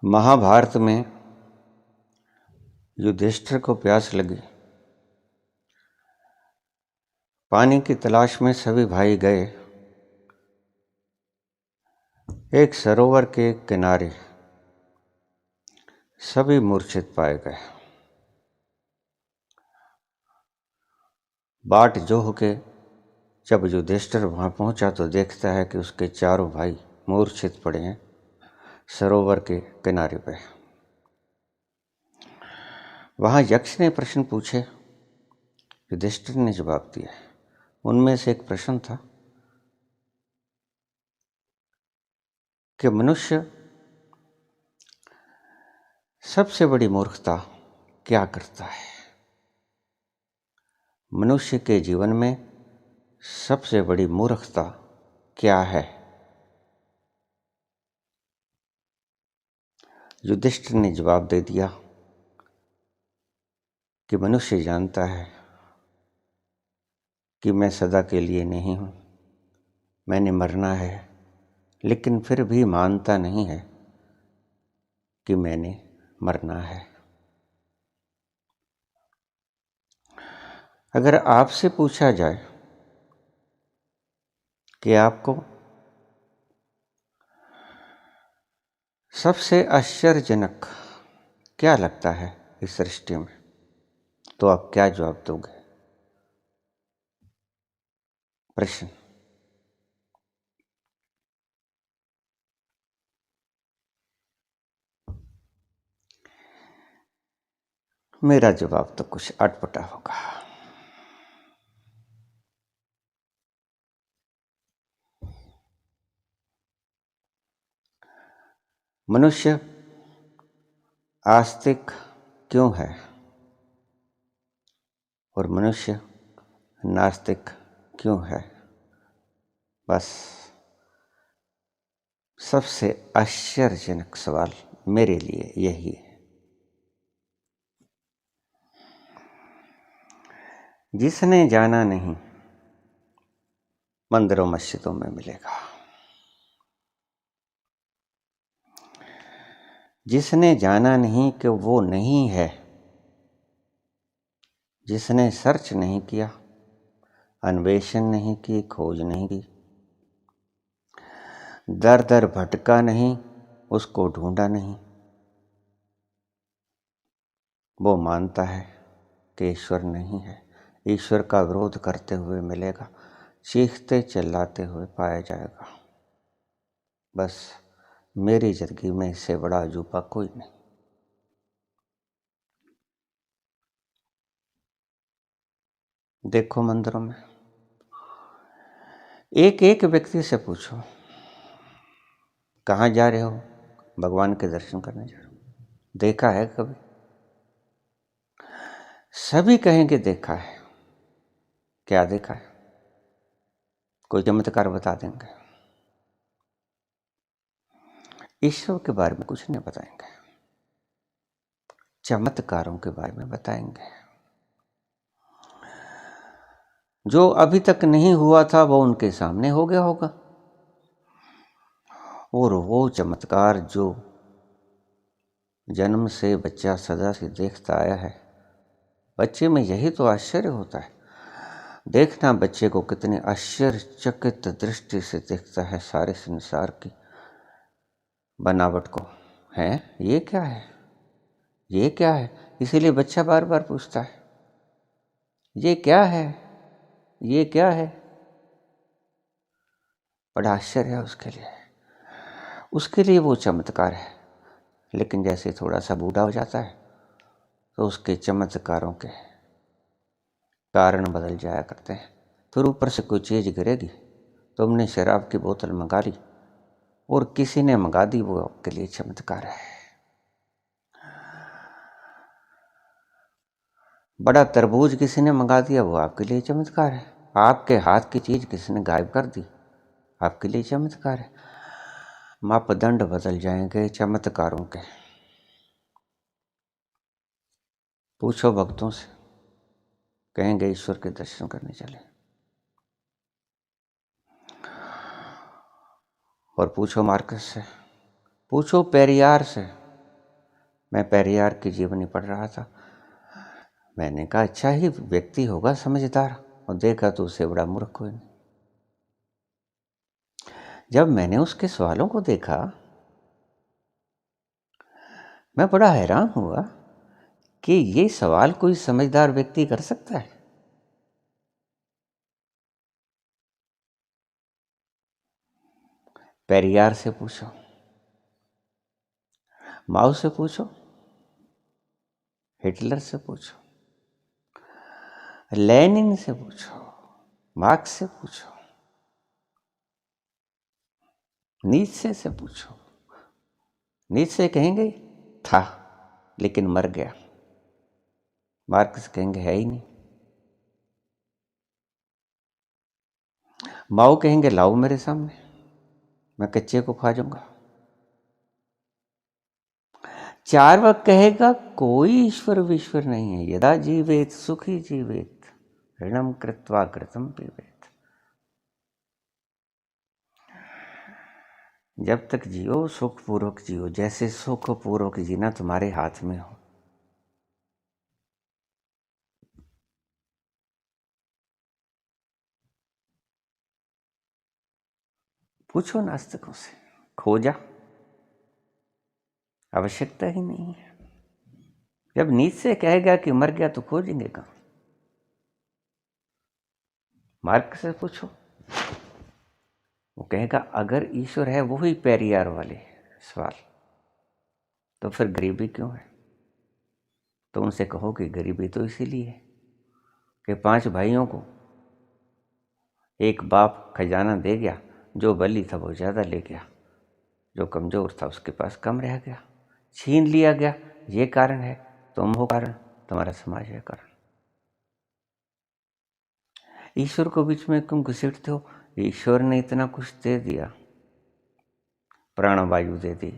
महाभारत में युधिष्ठिर को प्यास लगी। पानी की तलाश में सभी भाई गए। एक सरोवर के किनारे सभी मूर्छित पाए गए। बाट जोह के जब युधिष्ठिर वहां पहुंचा तो देखता है कि उसके चारों भाई मूर्छित पड़े हैं सरोवर के किनारे पे। वहां यक्ष ने प्रश्न पूछे, युधिष्ठिर ने जवाब दिया। उनमें से एक प्रश्न था कि मनुष्य सबसे बड़ी मूर्खता क्या करता है। मनुष्य के जीवन में सबसे बड़ी मूर्खता क्या है। युधिष्ठिर ने जवाब दे दिया कि मनुष्य जानता है कि मैं सदा के लिए नहीं हूं, मैंने मरना है, लेकिन फिर भी मानता नहीं है कि मैंने मरना है। अगर आपसे पूछा जाए कि आपको सबसे आश्चर्यजनक क्या लगता है इस सृष्टि में, तो आप क्या जवाब दोगे। प्रश्न। मेरा जवाब तो कुछ अटपटा होगा। मनुष्य आस्तिक क्यों है और मनुष्य नास्तिक क्यों है, बस सबसे आश्चर्यजनक सवाल मेरे लिए यही है। जिसने जाना नहीं मंदिरों मस्जिदों में मिलेगा। जिसने जाना नहीं कि वो नहीं है, जिसने सर्च नहीं किया, अन्वेषण नहीं की, खोज नहीं की, दर दर भटका नहीं, उसको ढूंढा नहीं, वो मानता है कि ईश्वर नहीं है। ईश्वर का विरोध करते हुए मिलेगा, चीखते चिल्लाते हुए पाया जाएगा। बस मेरी जिंदगी में इससे बड़ा अजूबा कोई नहीं। देखो मंदिरों में एक एक व्यक्ति से पूछो, कहाँ जा रहे हो। भगवान के दर्शन करने जा रहे हो। देखा है कभी। सभी कहेंगे देखा है। क्या देखा है। कोई चमत्कार बता देंगे। ईश्वर के बारे में कुछ नहीं बताएंगे, चमत्कारों के बारे में बताएंगे। जो अभी तक नहीं हुआ था वो उनके सामने हो गया होगा, और वो चमत्कार जो जन्म से बच्चा सदा से देखता आया है, बच्चे में यही तो आश्चर्य होता है। देखना बच्चे को कितने आश्चर्यचकित दृष्टि से देखता है सारे संसार की बनावट को। है ये क्या है, ये क्या है। इसीलिए बच्चा बार बार पूछता है, ये क्या है, ये क्या है। बड़ा आश्चर्य है उसके लिए वो चमत्कार है। लेकिन जैसे थोड़ा सा बूढ़ा हो जाता है तो उसके चमत्कारों के कारण बदल जाया करते हैं। फिर ऊपर से कोई चीज़ गिरेगी, तुमने शराब की बोतल मंगा ली और किसी ने मंगा दी, वो आपके लिए चमत्कार है। बड़ा तरबूज किसी ने मंगा दिया, वो आपके लिए चमत्कार है। आपके हाथ की चीज किसी ने गायब कर दी, आपके लिए चमत्कार है। मापदंड बदल जाएंगे चमत्कारों के। पूछो भक्तों से, कहेंगे ईश्वर के दर्शन करने चले। और पूछो मार्कस से, पूछो पेरियार से, मैं पेरियार की जीवनी पढ़ रहा था। मैंने कहा अच्छा ही व्यक्ति होगा समझदार, और देखा तो उससे बड़ा मूर्ख कोई नहीं। जब मैंने उसके सवालों को देखा, मैं बड़ा हैरान हुआ कि ये सवाल कोई समझदार व्यक्ति कर सकता है। पेरियार से पूछो, माओ से पूछो, हिटलर से पूछो, लेनिन से पूछो, मार्क्स से पूछो, नीत्शे से पूछो। नीत्शे कहेंगे था लेकिन मर गया। मार्क्स कहेंगे है ही नहीं। माओ कहेंगे लाओ मेरे सामने, मैं कच्चे को खा जाऊंगा। चार्वाक कहेगा कोई ईश्वर विश्वर नहीं है, यदा जीवेत सुखी जीवेत ऋणम कृत्वा कृतम पीवेत। जब तक जियो सुखपूर्वक जियो, जैसे सुखपूर्वक जीना तुम्हारे हाथ में हो। पूछो नास्तिकों से, खोजा? आवश्यकता ही नहीं है। जब नीत्शे कहेगा कि मर गया तो खोजेंगे कहां? मार्क्स से पूछो, वो कहेगा अगर ईश्वर है, वो ही पेरियार वाले सवाल, तो फिर गरीबी क्यों है? तो उनसे कहो कि गरीबी तो इसीलिए है कि 5 भाइयों को एक बाप खजाना दे गया, जो बली था वो ज़्यादा ले गया, जो कमज़ोर था उसके पास कम रह गया, छीन लिया गया। ये कारण है, तुम हो कारण, तुम्हारा समाज है कारण। ईश्वर को बीच में क्यों घसीटते हो? ईश्वर ने इतना कुछ दे दिया, प्राणवायु दे दी,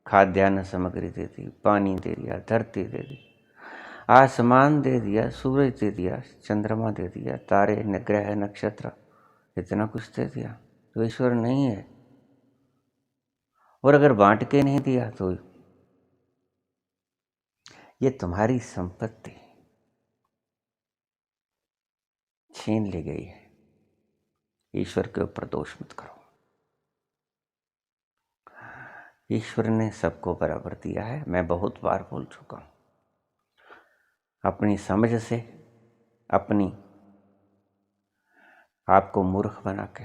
खाद्यान्न सामग्री दे दी, पानी दे दिया, धरती दे दी, आसमान दे दिया, सूरज दे दिया, चंद्रमा दे दिया, तारे, ग्रह, नक्षत्र, इतना कुछ दे दिया। तो ईश्वर नहीं है। और अगर बांट के नहीं दिया तो ये तुम्हारी संपत्ति छीन ली गई है। ईश्वर के ऊपर दोष मत करो। ईश्वर ने सबको बराबर दिया है। मैं बहुत बार बोल चुका हूं। अपनी समझ से, अपनी आपको मूर्ख बना के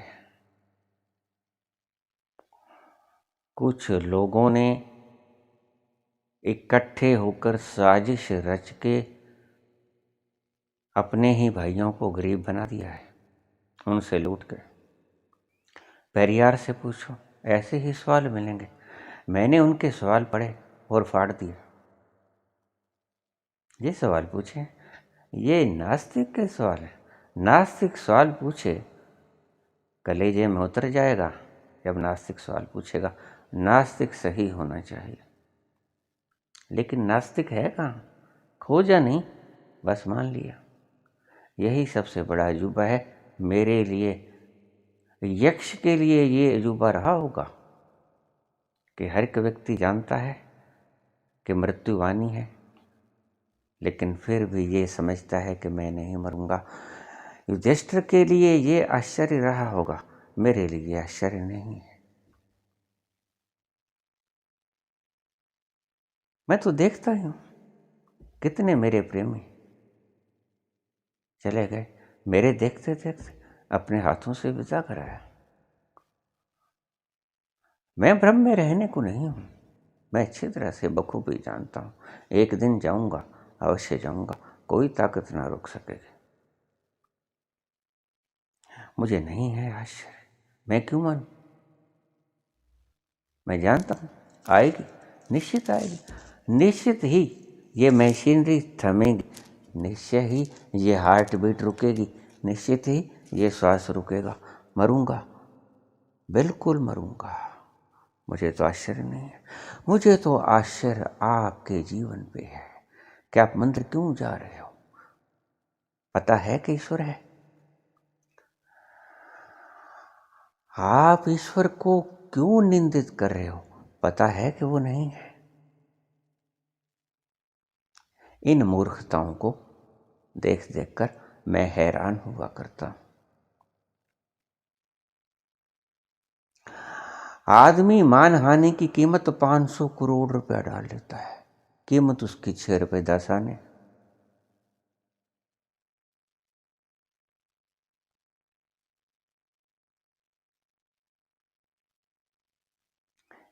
कुछ लोगों ने इकट्ठे होकर साजिश रच के अपने ही भाइयों को गरीब बना दिया है, उनसे लूट के। पेरियार से पूछो, ऐसे ही सवाल मिलेंगे। मैंने उनके सवाल पढ़े और फाड़ दिए। ये सवाल पूछे, ये नास्तिक के सवाल है। नास्तिक सवाल पूछे, कलेजे में उतर जाएगा जब नास्तिक सवाल पूछेगा। नास्तिक सही होना चाहिए, लेकिन नास्तिक है कहाँ? खोजा नहीं, बस मान लिया। यही सबसे बड़ा अजूबा है मेरे लिए। यक्ष के लिए ये अजूबा रहा होगा कि हर एक व्यक्ति जानता है कि मृत्यु वानी है, लेकिन फिर भी ये समझता है कि मैं नहीं मरूंगा। युधिष्ठिर के लिए ये आश्चर्य रहा होगा, मेरे लिए आश्चर्य नहीं है। मैं तो देखता ही हूं कितने मेरे प्रेमी चले गए, मेरे देखते देखते अपने हाथों से विदा कराया। मैं भ्रम में रहने को नहीं हूं। मैं अच्छी तरह से बखूबी जानता हूं, एक दिन जाऊंगा, अवश्य जाऊंगा, कोई ताकत ना रोक सकेगी। मुझे नहीं है आश्चर्य, मैं क्यों मानूं? मैं जानता हूं आएगी, निश्चित आएगी। निश्चित ही ये मशीनरी थमेगी, निश्चय ही ये हार्ट बीट रुकेगी, निश्चित ही ये श्वास रुकेगा। मरूंगा, बिल्कुल मरूंगा। मुझे तो आश्चर्य नहीं है। मुझे तो आश्चर्य आपके जीवन पे है कि आप मंदिर क्यों जा रहे हो? पता है कि ईश्वर है। आप ईश्वर को क्यों निंदित कर रहे हो? पता है कि वो नहीं है। इन मूर्खताओं को देख देख कर मैं हैरान हुआ करता हूं। आदमी मानहानि की कीमत 500 करोड़ रुपया डाल लेता है, कीमत उसकी 6 रुपये 10 आने।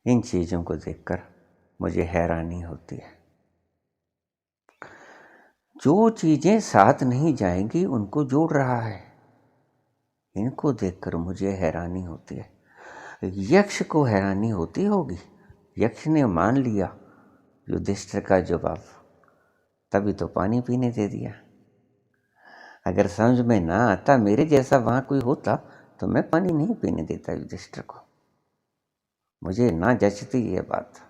इन चीजों को देखकर मुझे हैरानी होती है। जो चीजें साथ नहीं जाएंगी उनको जोड़ रहा है, इनको देखकर मुझे हैरानी होती है। यक्ष को हैरानी होती होगी, यक्ष ने मान लिया युधिष्ठिर का जवाब, तभी तो पानी पीने दे दिया। अगर समझ में ना आता, मेरे जैसा वहां कोई होता तो मैं पानी नहीं पीने देता युधिष्ठिर को। मुझे ना जचती ये बात।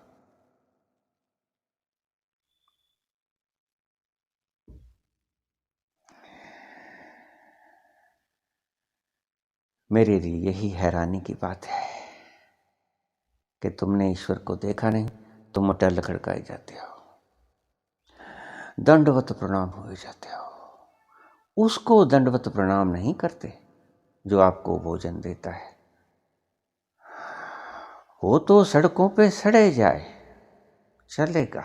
मेरे लिए यही हैरानी की बात है कि तुमने ईश्वर को देखा नहीं, तुम अटल खड़काए जाते हो, दंडवत प्रणाम हुए जाते हो। उसको दंडवत प्रणाम नहीं करते जो आपको भोजन देता है। वो तो सड़कों पे सड़े जाए चलेगा,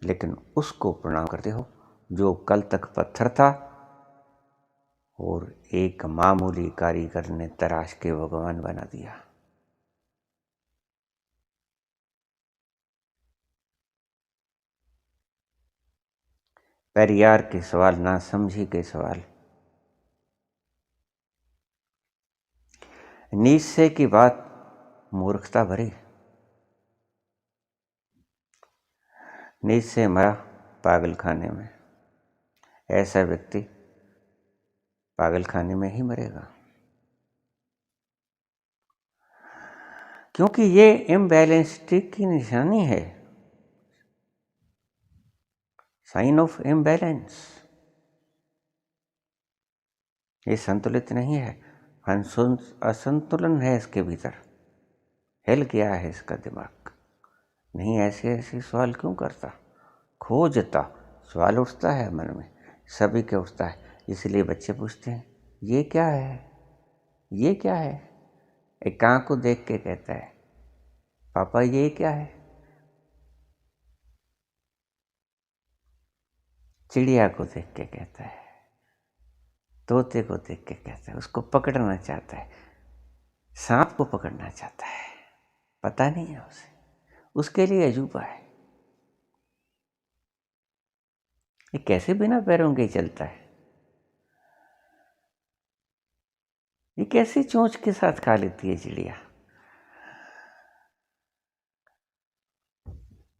लेकिन उसको प्रणाम करते हो जो कल तक पत्थर था और एक मामूली कारीगर ने तराश के भगवान बना दिया। पेरियार के सवाल, ना समझी के सवाल। नीचे की बात मूर्खता भरी। नीचे मरा पागल खाने में, ऐसा व्यक्ति पागल खाने में ही मरेगा, क्योंकि ये इम्बैलेंसड की निशानी है, साइन ऑफ इम्बैलेंस। ये संतुलित नहीं है, असंतुलन है इसके भीतर। हिल गया है इसका दिमाग। नहीं, ऐसे ऐसे सवाल क्यों करता, खोजता। सवाल उठता है मन में, सभी के उठता है। इसलिए बच्चे पूछते हैं ये क्या है, ये क्या है। एक कां को देख के कहता है पापा ये क्या है। चिड़िया को देख के कहता है, तोते को देख के कहता है, उसको पकड़ना चाहता है, सांप को पकड़ना चाहता है, पता नहीं है उसे, उसके लिए अजूबा है। ये कैसे बिना पैरों के चलता है, ये कैसे चोंच के साथ खा लेती है चिड़िया।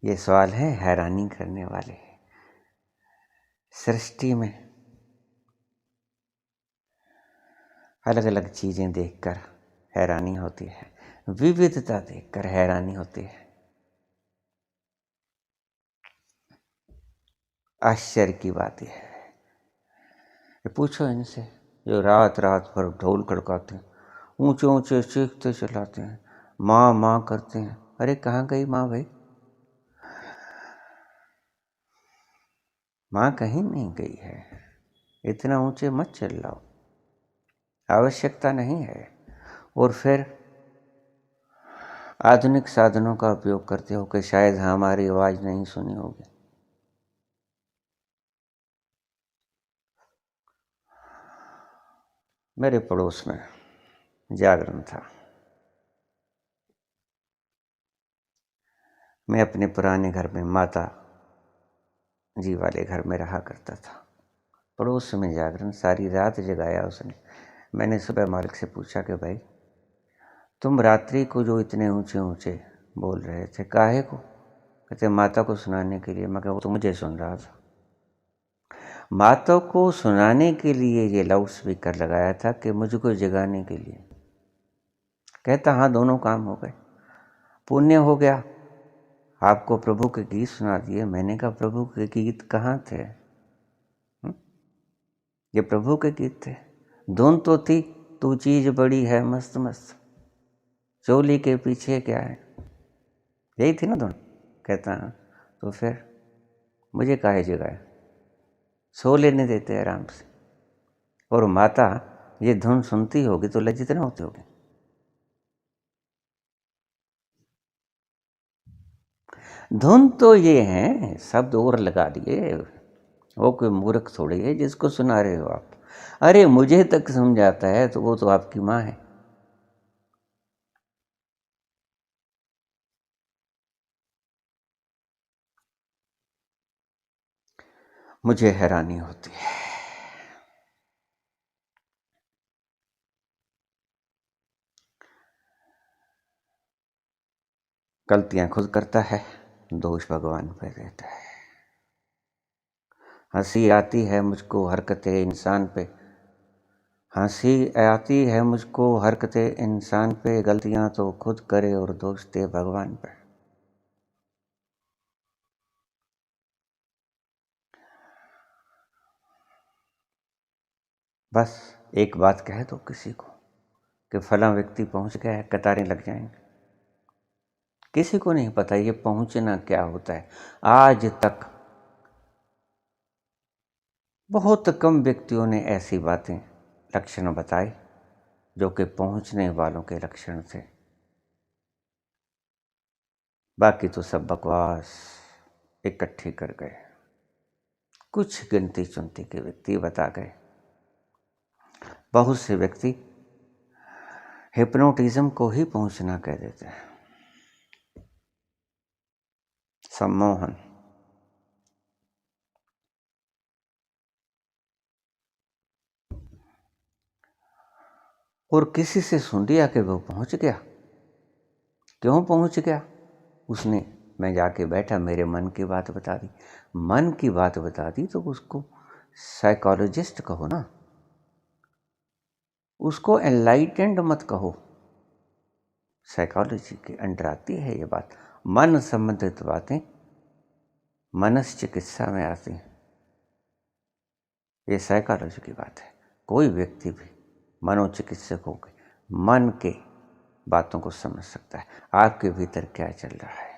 ये सवाल है हैरानी करने वाले। सृष्टि में अलग अलग चीजें देखकर हैरानी होती है, विविधता देखकर हैरानी होती है। आश्चर्य की बात यह है, पूछो इनसे जो रात रात भर ढोल खड़काते हैं, ऊंचे ऊंचे चीखते चलाते हैं, माँ माँ करते हैं। अरे कहाँ गई माँ भाई, माँ कहीं नहीं गई है। इतना ऊंचे मत चिल्लाओ, आवश्यकता नहीं है। और फिर आधुनिक साधनों का उपयोग करते हो कि शायद हमारी आवाज नहीं सुनी होगी। मेरे पड़ोस में जागरण था। मैं अपने पुराने घर में माता जी वाले घर में रहा करता था। पड़ोस में जागरण, सारी रात जगाया उसने। मैंने सुबह मालिक से पूछा कि भाई तुम रात्रि को जो इतने ऊंचे ऊंचे बोल रहे थे काहे को। कहते माता को सुनाने के लिए। मैं कहा वो तो मुझे सुन रहा था। माता को सुनाने के लिए ये लाउड स्पीकर लगाया था कि मुझको जगाने के लिए। कहता हाँ दोनों काम हो गए, पुण्य हो गया, आपको प्रभु के गीत सुना दिए। मैंने कहा प्रभु के गीत कहाँ थे, ये प्रभु के गीत थे। धुन तो थी तू चीज बड़ी है मस्त मस्त, चोली के पीछे क्या है, यही थी ना धुन। कहता है तो फिर मुझे काहे जगाए, सो लेने देते आराम से। और माता ये धुन सुनती होगी तो लज्जित न होती होगी। धुन तो ये है, शब्द और लगा दिए, वो कोई मूर्ख थोड़ी है जिसको सुना रहे हो आप। अरे मुझे तक समझाता है तो वो तो आपकी माँ है। मुझे हैरानी होती है। गलतियां खुद करता है, दोष भगवान पे देता है। हंसी आती है मुझको हरकतें इंसान पे, हंसी आती है मुझको हरकतें इंसान पे, गलतियां तो खुद करे और दोष दे भगवान पे। बस एक बात कह दो किसी को कि फला व्यक्ति पहुंच गया है, कतारें लग जाएंगे। किसी को नहीं पता ये पहुंचना क्या होता है। आज तक बहुत कम व्यक्तियों ने ऐसी बातें लक्षण बताए जो कि पहुंचने वालों के लक्षण थे। बाकी तो सब बकवास इकट्ठी कर गए, कुछ गिनती चुनती के व्यक्ति बता गए। बहुत से व्यक्ति हिप्नोटिज्म को ही पहुंचना कह देते हैं, सम्मोहन। और किसी से सुन लिया कि वो पहुंच गया। क्यों पहुंच गया उसने? मैं जाके बैठा, मेरे मन की बात बता दी। मन की बात बता दी तो उसको साइकोलॉजिस्ट कहो ना, उसको एनलाइटेंड मत कहो। साइकोलॉजी के अंडर आती है ये बात। मन संबंधित बातें मनस चिकित्सा में आती हैं। ये साइकोलॉजी की बात है। कोई व्यक्ति भी मनोचिकित्सक होकर मन के बातों को समझ सकता है, आपके भीतर क्या चल रहा है।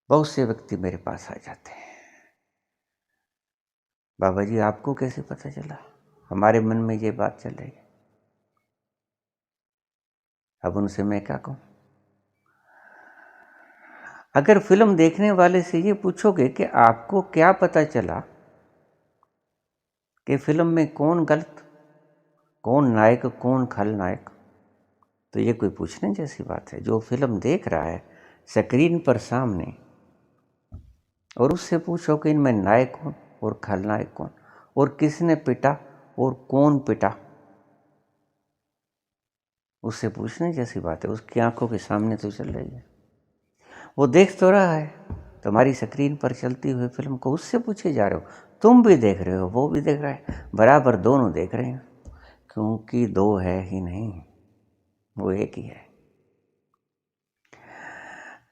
बहुत से व्यक्ति मेरे पास आ जाते हैं, बाबा जी आपको कैसे पता चला? हमारे मन में ये बात चल रही है। अब उनसे मैं क्या कहूं? अगर फिल्म देखने वाले से ये पूछोगे कि आपको क्या पता चला कि फिल्म में कौन गलत, कौन नायक, कौन खलनायक, तो ये कोई पूछने जैसी बात है। जो फिल्म देख रहा है स्क्रीन पर सामने, और उससे पूछो कि इनमें नायक कौन और खलनायक कौन, और किसने पिटा और कौन पिटा, उससे पूछने जैसी बात है। उसकी आंखों के सामने तो चल रही है, वो देख तो रहा है। तुम्हारी स्क्रीन पर चलती हुई फिल्म को उससे पूछे जा रहे हो। तुम भी देख रहे हो, वो भी देख रहा है, बराबर दोनों देख रहे हैं, क्योंकि दो है ही नहीं, वो एक ही है।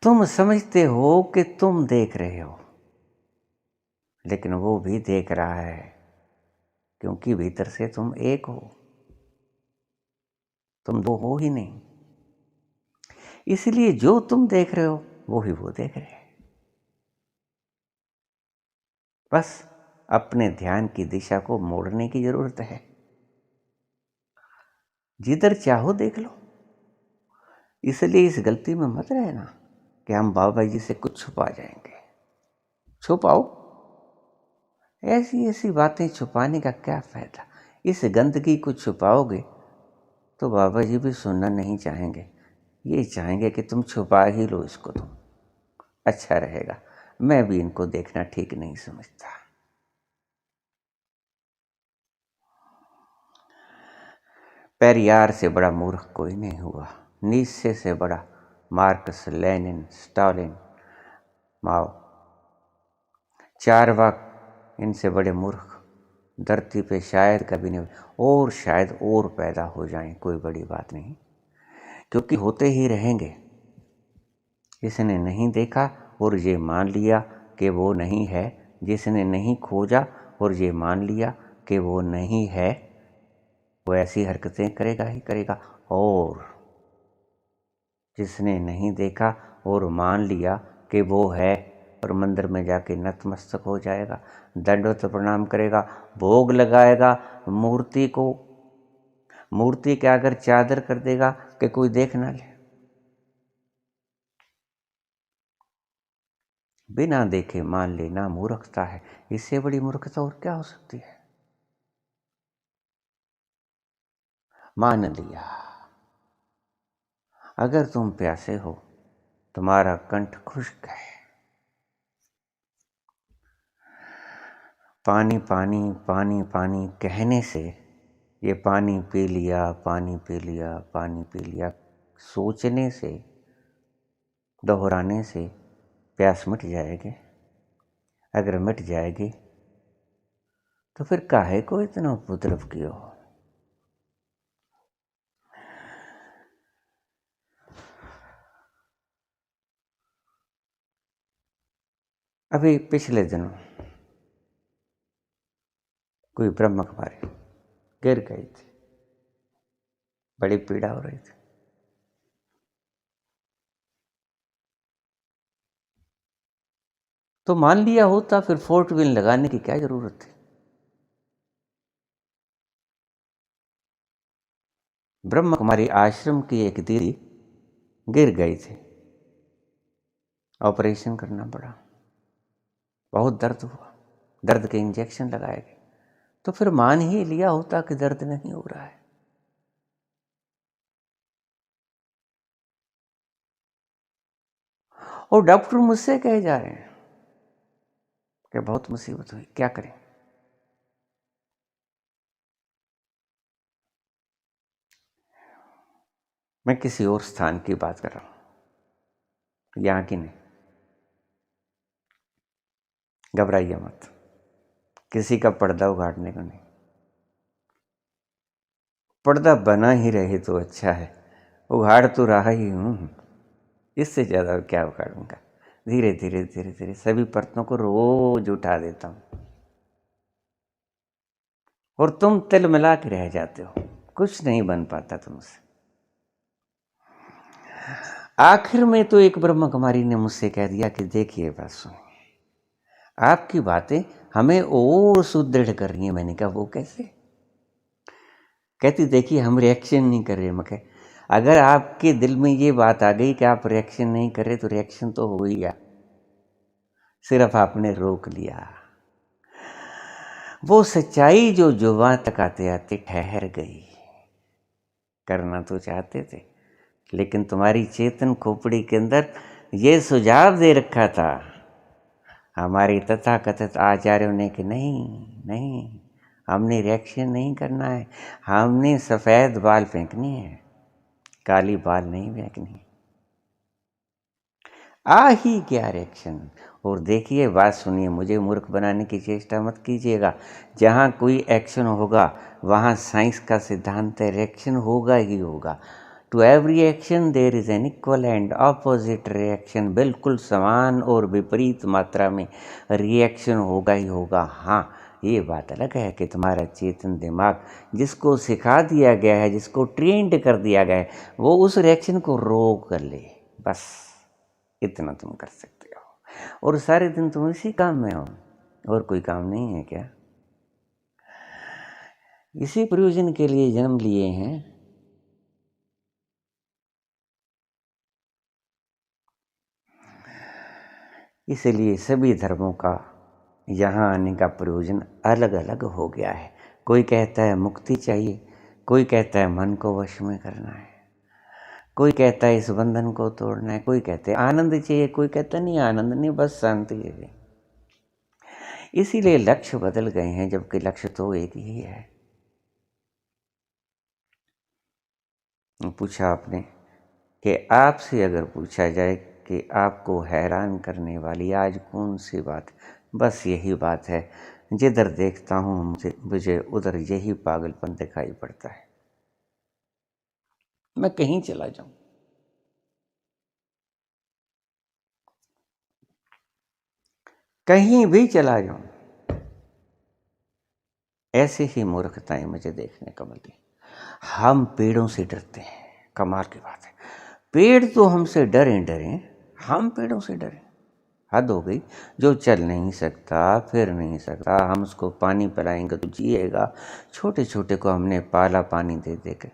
तुम समझते हो कि तुम देख रहे हो, लेकिन वो भी देख रहा है, क्योंकि भीतर से तुम एक हो, तुम दो हो ही नहीं। इसलिए जो तुम देख रहे हो वो ही वो देख रहे हैं। बस अपने ध्यान की दिशा को मोड़ने की जरूरत है। जिधर चाहो देख लो। इसलिए इस गलती में मत रहना कि हम बाबा जी से कुछ छुपा जाएंगे। छुपाओ, ऐसी ऐसी बातें छुपाने का क्या फायदा? इस गंदगी को छुपाओगे तो बाबा जी भी सुनना नहीं चाहेंगे। ये चाहेंगे कि तुम छुपा ही लो इसको, तुम अच्छा रहेगा। मैं भी इनको देखना ठीक नहीं समझता। पेरियार से बड़ा मूर्ख कोई नहीं हुआ, नीत्शे से बड़ा मार्कस, लेनिन, स्टालिन, माओ, चारवाक, इनसे बड़े मूर्ख धरती पे शायद कभी नहीं, और शायद और पैदा हो जाएं, कोई बड़ी बात नहीं, क्योंकि होते ही रहेंगे। जिसने नहीं देखा और ये मान लिया कि वो नहीं है, जिसने नहीं खोजा और ये मान लिया कि वो नहीं है, वो ऐसी हरकतें करेगा ही करेगा। और जिसने नहीं देखा और मान लिया कि वो है, और मंदिर में जाके नतमस्तक हो जाएगा, दंडवत प्रणाम करेगा, भोग लगाएगा मूर्ति को, मूर्ति के अगर चादर कर देगा कि कोई देख ना ले, बिना देखे मान लेना मूर्खता है। इससे बड़ी मूर्खता और क्या हो सकती है। मान लिया। अगर तुम प्यासे हो, तुम्हारा कंठ खुश्क है, पानी पानी पानी पानी कहने से, ये पानी पी लिया, पानी पी लिया, पानी पी लिया सोचने से, दोहराने से प्यास मिट जाएगी। अगर मिट जाएगी तो फिर काहे को इतना उपद्रव किया हो। अभी पिछले दिनों कोई ब्रह्म कुमारी गिर गई थी, बड़ी पीड़ा हो रही थी। तो मान लिया होता, फिर फोर्ट व्हील लगाने की क्या जरूरत थी। ब्रह्म कुमारी आश्रम की एक दीदी गिर गई थी, ऑपरेशन करना पड़ा, बहुत दर्द हुआ, दर्द के इंजेक्शन लगाए गए। तो फिर मान ही लिया होता कि दर्द नहीं हो रहा है। और डॉक्टर मुझसे कहे जा रहे हैं कि बहुत मुसीबत हुई, क्या करें। मैं किसी और स्थान की बात कर रहा हूं, यहां की नहीं। घबराइए मत, किसी का पर्दा उघाड़ने को नहीं। पर्दा बना ही रहे तो अच्छा है, उघाड़ तो रहा ही हूं, इससे ज़्यादा और क्या उखाड़ूंगा। धीरे धीरे धीरे धीरे सभी परतों को रोज उठा देता हूं, और तुम तिल मिला के रह जाते हो, कुछ नहीं बन पाता तुमसे। आखिर में तो एक ब्रह्म कुमारी ने मुझसे कह दिया कि देखिए बात सुनिए, आपकी बातें हमें और सुदृढ़ कर रही हैं। मैंने कहा वो कैसे। कहती देखिए हम रिएक्शन नहीं कर रहे। मैं कहा अगर आपके दिल में ये बात आ गई कि आप रिएक्शन नहीं कर रहे तो रिएक्शन तो हो ही गया, सिर्फ आपने रोक लिया। वो सच्चाई जो जुबां तक आते आते ठहर गई। करना तो चाहते थे, लेकिन तुम्हारी चेतन खोपड़ी के अंदर ये सुझाव दे रखा था हमारी तथाकथित आचार्यों ने कि नहीं नहीं, हमने रिएक्शन नहीं करना है, हमने सफ़ेद बाल फेंकनी है, काली बाल नहीं फेंकनी। आ ही क्या रिएक्शन। और देखिए बात सुनिए, मुझे मूर्ख बनाने की चेष्टा मत कीजिएगा। जहाँ कोई एक्शन होगा वहाँ साइंस का सिद्धांत है, रिएक्शन होगा ही होगा। To every action there is an equal and opposite reaction. बिल्कुल समान और विपरीत मात्रा में रिएक्शन होगा ही होगा। हाँ, ये बात अलग है कि तुम्हारा चेतन दिमाग जिसको सिखा दिया गया है, जिसको ट्रेंड कर दिया गया है, वो उस रिएक्शन को रोक कर ले, बस इतना तुम कर सकते हो। और सारे दिन तुम इसी काम में हो, और कोई काम नहीं है क्या। इसी प्रयोजन के लिए जन्म लिए हैं। इसलिए सभी धर्मों का यहाँ आने का प्रयोजन अलग अलग हो गया है। कोई कहता है मुक्ति चाहिए, कोई कहता है मन को वश में करना है, कोई कहता है इस बंधन को तोड़ना है, कोई कहते हैं आनंद चाहिए, कोई कहता नहीं आनंद नहीं, बस शांति है। इसीलिए लक्ष्य बदल गए हैं, जबकि लक्ष्य तो एक ही है। पूछा आपने कि आपसे अगर पूछा जाए कि आपको हैरान करने वाली आज कौन सी बात, बस यही बात है। जिधर देखता हूँ मुझे उधर यही पागलपन दिखाई पड़ता है। मैं कहीं चला जाऊं, कहीं भी चला जाऊं, ऐसी ही मूर्खताएं मुझे देखने को मिलती। हम पेड़ों से डरते हैं। कमाल की बात है, पेड़ तो हमसे डरे डरे, हम पेड़ों से डरे। हद हो गई। जो चल नहीं सकता, फिर नहीं सकता, हम उसको पानी पिलाएंगे तो जिएगा। छोटे छोटे को हमने पाला पानी दे दे के,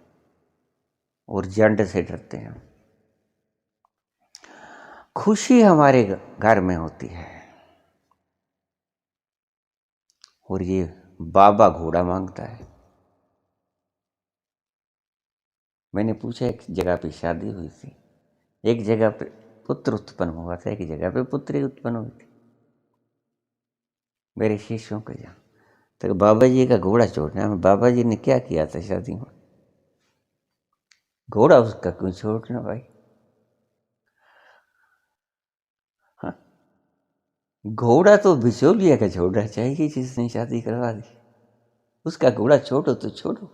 और जंड से डरते हैं। खुशी हमारे घर में होती है, और ये बाबा घोड़ा मांगता है। मैंने पूछा, एक जगह पे शादी हुई थी, एक जगह पे पुत्र उत्पन्न हुआ था, एक जगह पे पुत्री उत्पन्न हुई थी मेरे शिष्यों के यहाँ। तो बाबा जी का घोड़ा छोड़ना है। बाबा जी ने क्या किया था शादी में? घोड़ा उसका क्यों छोड़ना भाई? हाँ, घोड़ा तो बिचौलिया का छोड़ना चाहिए जिसने शादी करवा दी। उसका घोड़ा छोड़ो तो छोड़ो।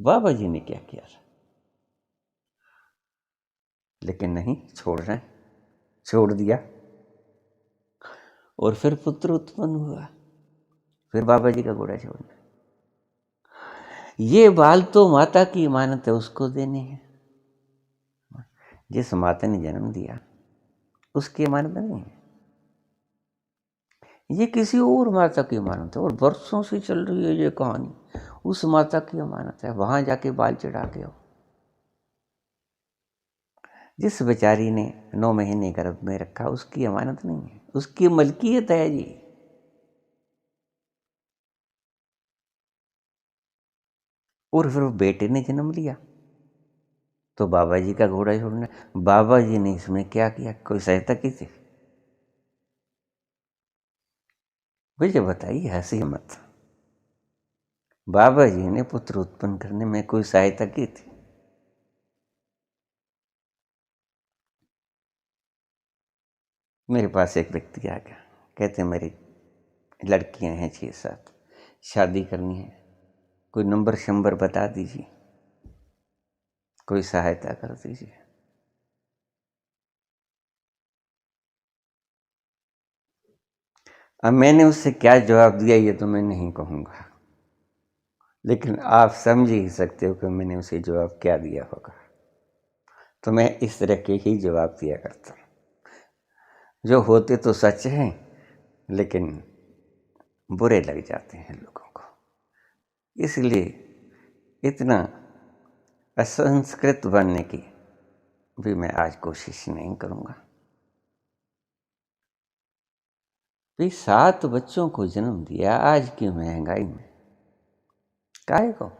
बाबा जी ने क्या किया था? लेकिन नहीं, छोड़ना है, छोड़ दिया। और फिर पुत्र उत्पन्न हुआ, फिर बाबा जी का घोड़ा छोड़ना। ये बाल तो माता की इमानत है, उसको देने हैं। जिस माता ने जन्म दिया उसकी इमानत नहीं है, ये किसी और माता की इमानत है। और वर्षों से चल रही है ये कहानी, उस माता की इमानत है। वहां जाके बाल चढ़ा के आओ। जिस बेचारी ने 9 महीने गर्भ में रखा उसकी अमानत नहीं है, उसकी मलकियत है जी। और फिर वो बेटे ने जन्म लिया तो बाबा जी का घोड़ा छोड़ना। बाबा जी ने इसमें क्या किया? कोई सहायता की थी? मुझे बताइए, हंसी मत। बाबा जी ने पुत्र उत्पन्न करने में कोई सहायता की थी? मेरे पास एक व्यक्ति आ गया, कहते मेरी लड़कियां हैं 6-7, शादी करनी है, कोई नंबर शंबर बता दीजिए, कोई सहायता कर दीजिए। अब मैंने उससे क्या जवाब दिया ये तो मैं नहीं कहूँगा, लेकिन आप समझ ही सकते हो कि मैंने उसे जवाब क्या दिया होगा। तो मैं इस तरह के ही जवाब दिया करता हूँ, जो होते तो सच हैं लेकिन बुरे लग जाते हैं लोगों को। इसलिए इतना असंस्कृत बनने की भी मैं आज कोशिश नहीं करूँगा। भाई 7 बच्चों को जन्म दिया आज की महंगाई में, काहे को?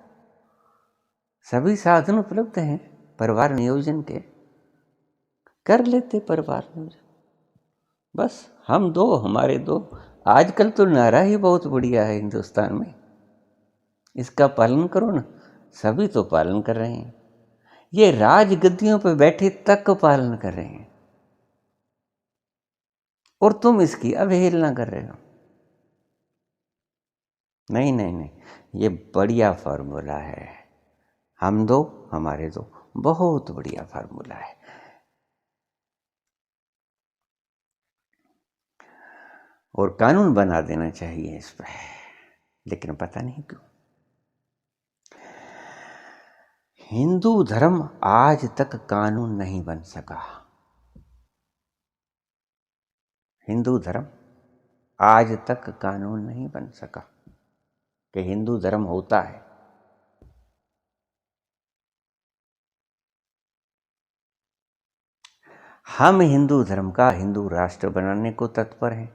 सभी साधन उपलब्ध हैं परिवार नियोजन के, कर लेते परिवार नियोजन। बस हम दो, हमारे दो। आजकल तो नारा ही बहुत बढ़िया है हिंदुस्तान में, इसका पालन करो ना। सभी तो पालन कर रहे हैं, ये राजगद्दियों पर बैठे तक पालन कर रहे हैं, और तुम इसकी अवहेलना कर रहे हो। नहीं नहीं नहीं, ये बढ़िया फार्मूला है। हम दो, हमारे दो, बहुत बढ़िया फार्मूला है। और कानून बना देना चाहिए इस पर, लेकिन पता नहीं क्यों हिंदू धर्म आज तक कानून नहीं बन सका। हिंदू धर्म आज तक कानून नहीं बन सका कि हिंदू धर्म होता है। हम हिंदू धर्म का हिंदू राष्ट्र बनाने को तत्पर हैं,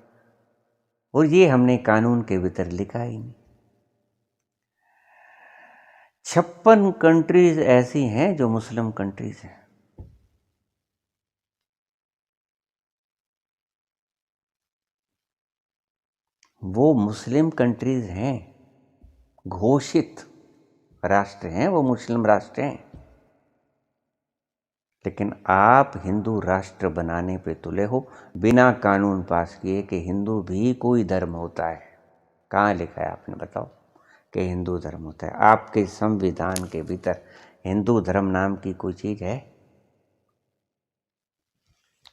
और ये हमने कानून के भीतर लिखा ही नहीं। 56 कंट्रीज ऐसी हैं जो मुस्लिम कंट्रीज हैं। वो मुस्लिम कंट्रीज हैं, घोषित राष्ट्र हैं, वो मुस्लिम राष्ट्र हैं। लेकिन आप हिंदू राष्ट्र बनाने पे तुले हो बिना कानून पास किए कि हिंदू भी कोई धर्म होता है। कहाँ लिखा है आपने बताओ कि हिंदू धर्म होता है? आपके संविधान के भीतर हिंदू धर्म नाम की कोई चीज है?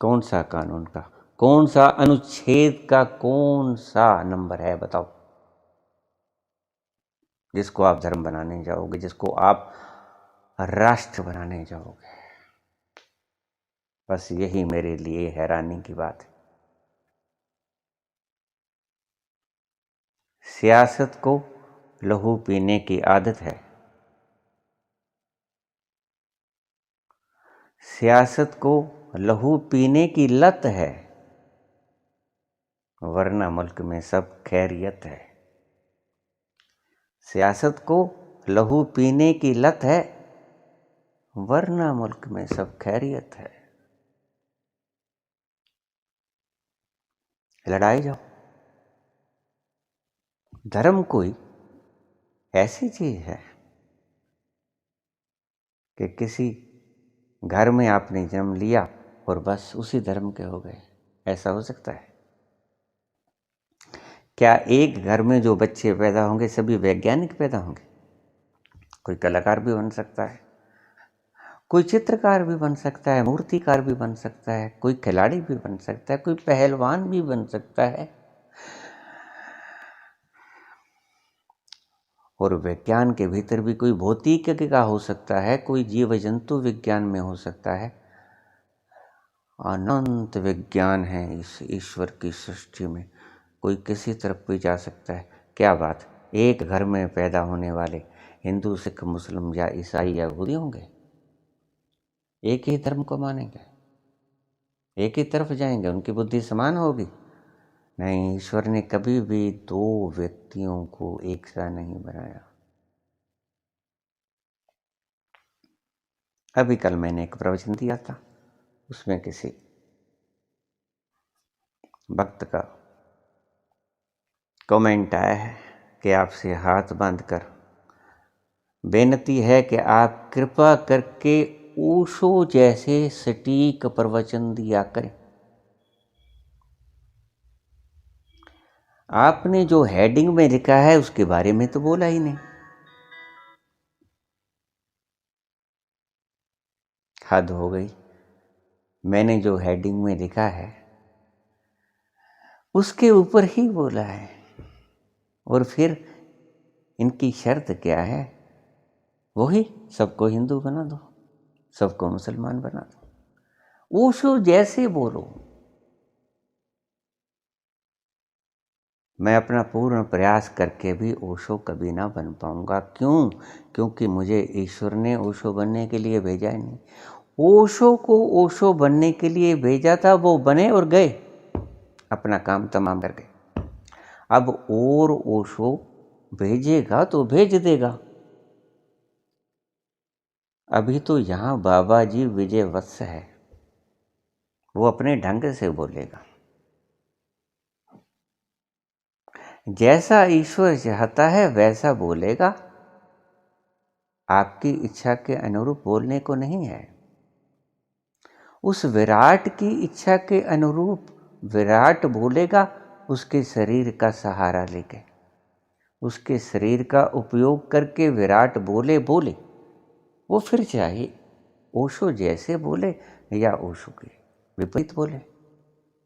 कौन सा कानून का, कौन सा अनुच्छेद का कौन सा नंबर है बताओ? जिसको आप धर्म बनाने जाओगे, जिसको आप राष्ट्र बनाने जाओगे। बस यही मेरे लिए हैरानी की बात है। सियासत को लहू पीने की आदत है, सियासत को लहू पीने की लत है, वरना मुल्क में सब खैरियत है। सियासत को लहू पीने की लत है, वरना मुल्क में सब खैरियत है। लड़ाई जाओ। धर्म कोई ऐसी चीज है कि किसी घर में आपने जन्म लिया और बस उसी धर्म के हो गए, ऐसा हो सकता है? क्या एक घर में जो बच्चे पैदा होंगे सभी वैज्ञानिक पैदा होंगे? कोई कलाकार भी बन सकता है, कोई चित्रकार भी बन सकता है, मूर्तिकार भी बन सकता है, कोई खिलाड़ी भी बन सकता है, कोई पहलवान भी बन सकता है। और विज्ञान के भीतर भी कोई भौतिकी का हो सकता है, कोई जीव जंतु विज्ञान में हो सकता है। अनंत विज्ञान है इस ईश्वर की सृष्टि में, कोई किसी तरफ भी जा सकता है। क्या बात, एक घर में पैदा होने वाले हिंदू, सिख, मुस्लिम या ईसाई या यहूदी होंगे? एक ही धर्म को मानेंगे, एक ही तरफ जाएंगे, उनकी बुद्धि समान होगी? नहीं, ईश्वर ने कभी भी दो व्यक्तियों को एक सा नहीं बनाया। अभी कल मैंने एक प्रवचन दिया था, उसमें किसी भक्त का कमेंट आया है कि आपसे हाथ बांधकर बेनती है कि आप कृपा करके ओशो जैसे सटीक प्रवचन दिया करें। आपने जो हेडिंग में लिखा है उसके बारे में तो बोला ही नहीं। हद हो गई। मैंने जो हेडिंग में लिखा है उसके ऊपर ही बोला है। और फिर इनकी शर्त क्या है? वही, सबको हिंदू बना दो, सबको मुसलमान बना दो, ओशो जैसे बोलो। मैं अपना पूर्ण प्रयास करके भी ओशो कभी ना बन पाऊंगा। क्यों? क्योंकि मुझे ईश्वर ने ओशो बनने के लिए भेजा ही नहीं। ओशो को ओशो बनने के लिए भेजा था, वो बने और गए, अपना काम तमाम कर गए। अब और ओशो भेजेगा तो भेज देगा। अभी तो यहाँ बाबा जी विजय वत्स है, वो अपने ढंग से बोलेगा, जैसा ईश्वर चाहता है वैसा बोलेगा। आपकी इच्छा के अनुरूप बोलने को नहीं है। उस विराट की इच्छा के अनुरूप विराट बोलेगा, उसके शरीर का सहारा लेके, उसके शरीर का उपयोग करके विराट बोले। वो फिर चाहे ओशो जैसे बोले या ओशो के विपरीत बोले,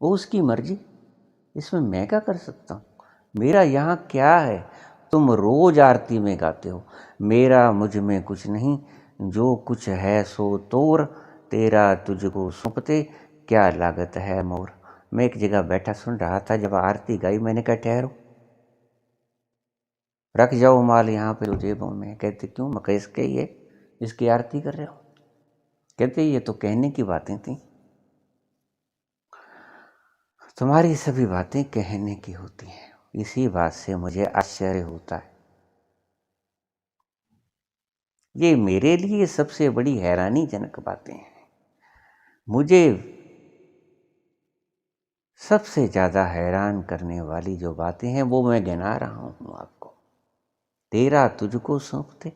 वो उसकी मर्जी। इसमें मैं क्या कर सकता हूँ? मेरा यहाँ क्या है? तुम रोज आरती में गाते हो, मेरा मुझ में कुछ नहीं, जो कुछ है सो तोर, तेरा तुझको सौंपते, क्या लागत है मोर। मैं एक जगह बैठा सुन रहा था, जब आरती गाई मैंने कहा ठहरो, रख जाओ माल यहाँ पे जेबों में। कहते क्यों? मैं इसके ये इसकी आरती कर रहे हो? कहते ये तो कहने की बातें थी। तुम्हारी सभी बातें कहने की होती हैं। इसी बात से मुझे आश्चर्य होता है। ये मेरे लिए सबसे बड़ी हैरानीजनक बातें हैं। मुझे सबसे ज़्यादा हैरान करने वाली जो बातें हैं वो मैं गिना रहा हूँ आपको। तेरा तुझको सौंपते,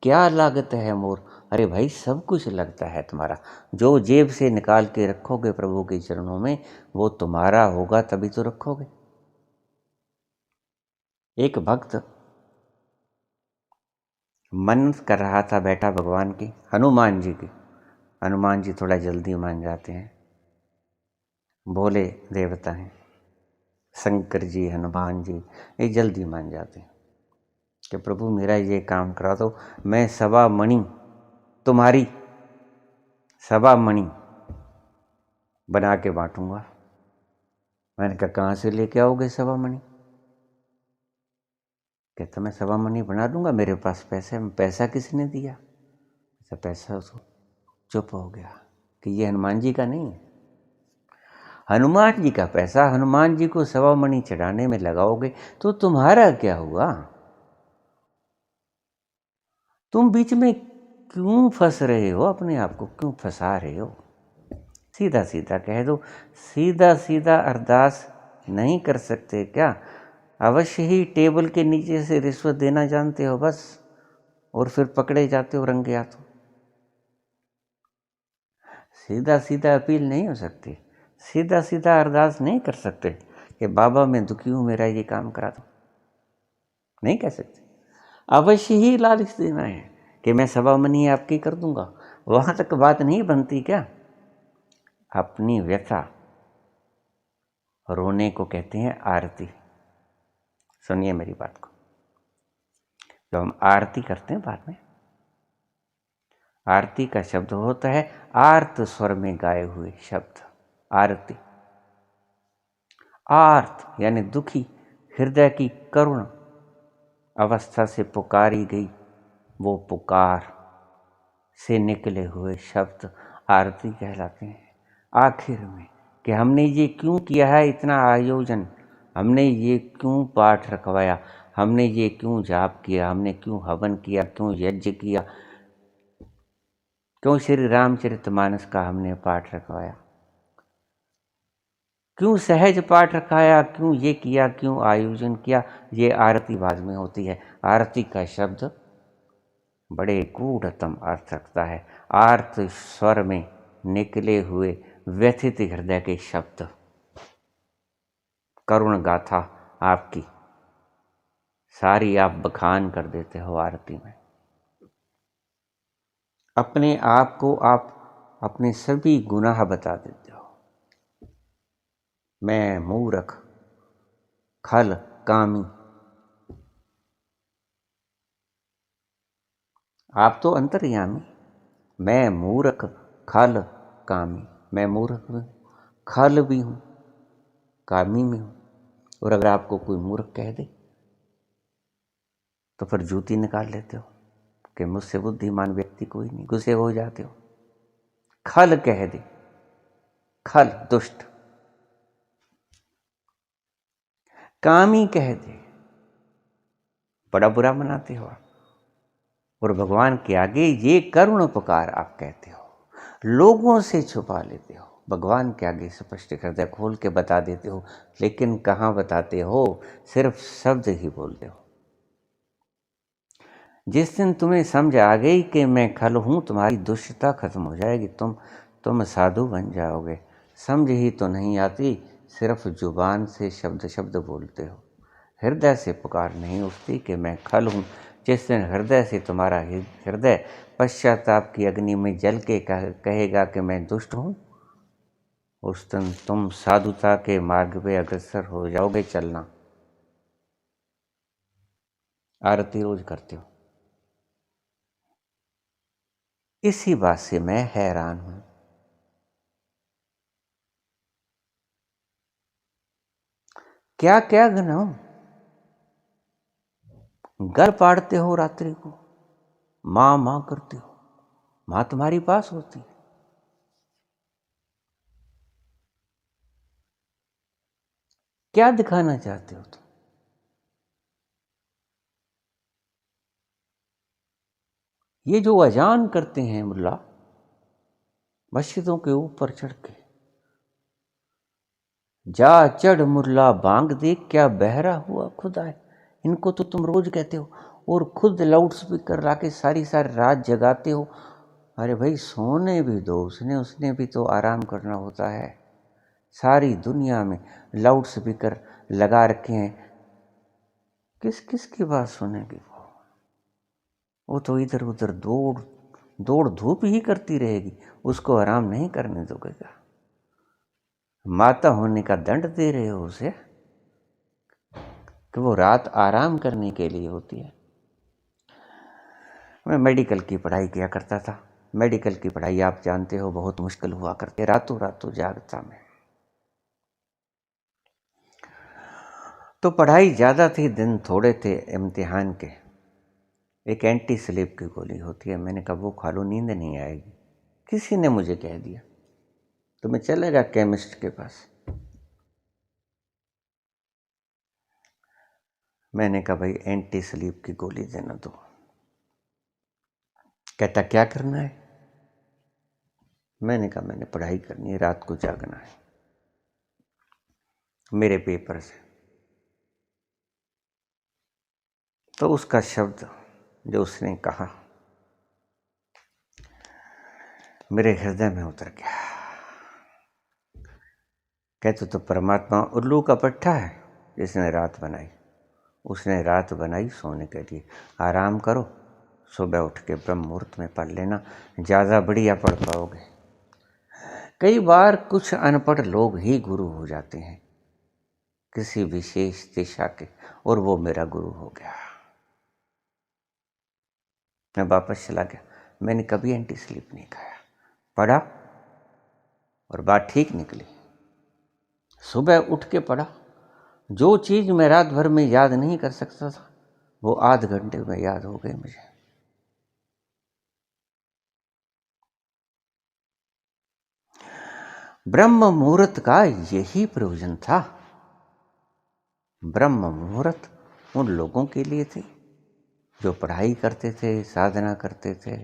क्या लागत है मोर। अरे भाई, सब कुछ लगता है तुम्हारा। जो जेब से निकाल के रखोगे प्रभु के चरणों में वो तुम्हारा होगा, तभी तो रखोगे। एक भक्त मन्नत कर रहा था बैठा भगवान की, हनुमान जी की। हनुमान जी थोड़ा जल्दी मान जाते हैं, भोले देवता हैं। शंकर जी, हनुमान जी, ये जल्दी मान जाते हैं। कि प्रभु मेरा ये काम करा दो, मैं सवा मणि तुम्हारी सवा मणि बना के बांटूंगा। मैंने कहा कहाँ से लेके आओगे सवा मणि? कहता मैं सवा मणि बना दूंगा, मेरे पास पैसे। पैसा किसने दिया? ऐसा पैसा उसको चुप हो गया कि ये हनुमान जी का नहीं है, हनुमान जी का पैसा हनुमान जी को सवा मणि चढ़ाने में लगाओगे तो तुम्हारा क्या हुआ? तुम बीच में क्यों फंस रहे हो? अपने आप को क्यों फंसा रहे हो? सीधा सीधा कह दो। सीधा सीधा अरदास नहीं कर सकते क्या? अवश्य ही टेबल के नीचे से रिश्वत देना जानते हो बस, और फिर पकड़े जाते हो रंगे हाथों। सीधा सीधा अपील नहीं हो सकती, सीधा सीधा अरदास नहीं कर सकते कि बाबा मैं दुखी हूँ, मेरा ये काम करा दो। नहीं कह सकते। अवश्य ही लालच देना है कि मैं सवा मनी आपकी कर दूंगा। वहां तक बात नहीं बनती क्या? अपनी व्यथा रोने को कहते हैं आरती। सुनिए मेरी बात को। जब हम आरती करते हैं बाद में, आरती का शब्द होता है आर्त स्वर में गाए हुए शब्द। आरती आर्त यानी दुखी हृदय की करुण अवस्था से पुकारी गई वो पुकार से निकले हुए शब्द आरती कहलाते हैं। आखिर में कि हमने ये क्यों किया है, इतना आयोजन, हमने ये क्यों पाठ रखवाया, हमने ये क्यों जाप किया, हमने क्यों हवन किया, क्यों यज्ञ किया, क्यों श्री रामचरितमानस का हमने पाठ रखवाया, क्यों सहज पाठ रखाया, क्यों ये किया, क्यों आयोजन किया। ये आरती बाद में होती है। आरती का शब्द बड़े गूढ़तम अर्थ रखता है। आर्त स्वर में निकले हुए व्यथित हृदय के शब्द, करुण गाथा आपकी सारी आप बखान कर देते हो आरती में। अपने आप को आप अपने सभी गुनाह बता देते हो। मैं मूर्ख खल कामी, आप तो अंतर्यामी। मैं मूर्ख खल कामी, मैं मूर्ख भी हूँ, खल भी हूँ, कामी में हूँ। और अगर आपको कोई मूर्ख कह दे तो फिर जूती निकाल लेते हो कि मुझसे बुद्धिमान व्यक्ति कोई नहीं, गुस्से हो जाते हो। खल कह दे, खल दुष्ट, कामी कह दे, बड़ा बुरा मनाते हो आप। और भगवान के आगे ये करुण पुकार आप कहते हो, लोगों से छुपा लेते हो, भगवान के आगे स्पष्ट हृदय खोल के बता देते हो। लेकिन कहाँ बताते हो? सिर्फ शब्द ही बोलते हो। जिस दिन तुम्हें समझ आ गई कि मैं खल हूँ, तुम्हारी दुष्टता खत्म हो जाएगी, तुम साधु बन जाओगे। समझ ही तो नहीं आती, सिर्फ जुबान से शब्द शब्द बोलते हो, हृदय से पुकार नहीं उठती कि मैं खल हूँ। जिस दिन हृदय से तुम्हारा हृदय पश्चाताप की अग्नि में जल के कहेगा कि मैं दुष्ट हूँ, उस दिन तुम साधुता के मार्ग पे अग्रसर हो जाओगे। चलना। आरती रोज करते हो। इसी बात से मैं हैरान हूं। क्या क्या गनाऊं? घर पाड़ते हो रात्रि को, मां मां करते हो, मां तुम्हारी पास होती है। क्या दिखाना चाहते हो तुम? ये जो अजान करते हैं मुल्ला मस्जिदों के ऊपर चढ़ के, जा चढ़ मुल्ला बांग देख क्या बहरा हुआ खुदा है, इनको तो तुम रोज कहते हो। और खुद लाउड स्पीकर लाके सारी सारी रात जगाते हो। अरे भाई सोने भी दो, उसने भी तो आराम करना होता है। सारी दुनिया में लाउड स्पीकर लगा रखे हैं, किस किस की बात सुनेगी वो तो इधर उधर दौड़ दौड़ धूप ही करती रहेगी, उसको आराम नहीं करने दोगे क्या? माता होने का दंड दे रहे हो उसे कि वो रात आराम करने के लिए होती है। मैं मेडिकल की पढ़ाई किया करता था। मेडिकल की पढ़ाई आप जानते हो बहुत मुश्किल हुआ करती, रातों रातों जागता मैं। तो पढ़ाई ज़्यादा थी, दिन थोड़े थे इम्तिहान के। एक एंटी स्लीप की गोली होती है, मैंने कहा वो खा लो, नींद नहीं आएगी। किसी ने मुझे कह दिया। तो मैं चला गया केमिस्ट के पास। मैंने कहा भाई एंटी स्लीप की गोली देना दो। कहता क्या करना है? मैंने कहा मैंने पढ़ाई करनी है, रात को जागना है, मेरे पेपर से। तो उसका शब्द जो उसने कहा मेरे हृदय में उतर गया। कहते तो परमात्मा उल्लू का पट्टा है जिसने रात बनाई। उसने रात बनाई सोने के लिए। आराम करो, सुबह उठ के ब्रह्म मुहूर्त में पढ़ लेना, ज़्यादा बढ़िया पढ़ पाओगे। कई बार कुछ अनपढ़ लोग ही गुरु हो जाते हैं किसी विशेष दिशा के, और वो मेरा गुरु हो गया। मैं वापस चला गया। मैंने कभी एंटी स्लीप नहीं खाया, पढ़ा और बात ठीक निकली। सुबह उठ के पढ़ा, जो चीज़ मैं रात भर में याद नहीं कर सकता था वो आध घंटे में याद हो गई मुझे। ब्रह्म मुहूर्त का यही प्रयोजन था। ब्रह्म मुहूर्त उन लोगों के लिए थे जो पढ़ाई करते थे, साधना करते थे,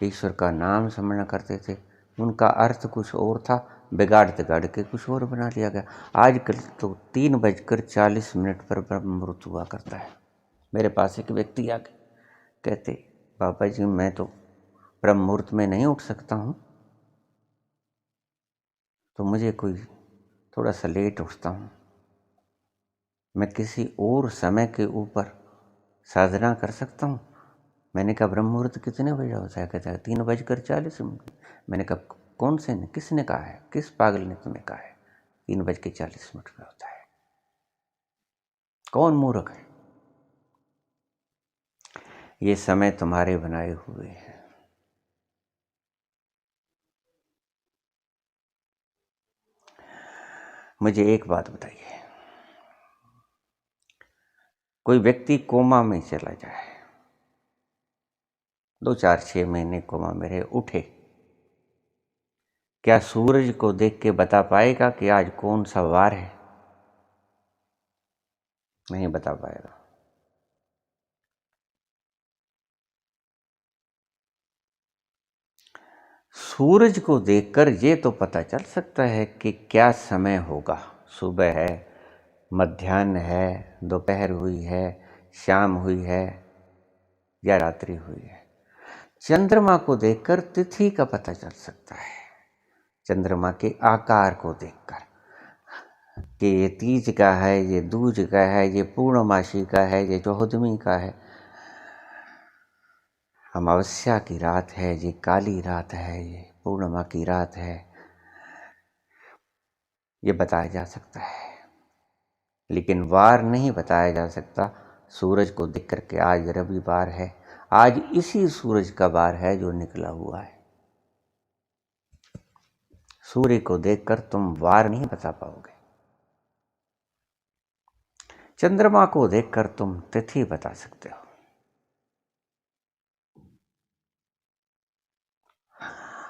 ईश्वर का नाम स्मरण करते थे। उनका अर्थ कुछ और था, बिगाड़ तिगाड़ के कुछ और बना लिया गया। आजकल तो 3:40 पर ब्रह्म मुहूर्त हुआ करता है। मेरे पास एक व्यक्ति आके कहते बाबा जी मैं तो ब्रह्म मुहूर्त में नहीं उठ सकता हूँ, तो मुझे कोई थोड़ा सा लेट उठता हूँ, मैं किसी और समय के ऊपर साधना कर सकता हूँ। मैंने कहा ब्रह्म मुहूर्त कितने बजे होता है? कहता है 3:40। मैंने कहा कौन से ने, किसने कहा है, किस पागल ने तुम्हें कहा है 3:40 पे होता है? कौन मूर्ख है? ये समय तुम्हारे बनाए हुए हैं। मुझे एक बात बताइए, कोई व्यक्ति कोमा में चला जाए, 2 4 6 महीने कोमा में रहे, उठे, क्या सूरज को देख के बता पाएगा कि आज कौन सा वार है? नहीं बता पाएगा। सूरज को देखकर ये तो पता चल सकता है कि क्या समय होगा, सुबह है, मध्याह्न है, दोपहर हुई है, शाम हुई है या रात्रि हुई है। चंद्रमा को देखकर तिथि का पता चल सकता है, चंद्रमा के आकार को देखकर कि ये तीज का है, ये दूज का है, ये पूर्णमासी का है, ये चौदहवीं का है, अमावस्या की रात है, ये काली रात है, ये पूर्णिमा की रात है, ये बताया जा सकता है। लेकिन वार नहीं बताया जा सकता। सूरज को देख करके आज रविवार है, आज इसी सूरज का वार है जो निकला हुआ है। सूर्य को देखकर तुम वार नहीं बता पाओगे, चंद्रमा को देखकर तुम तिथि बता सकते हो।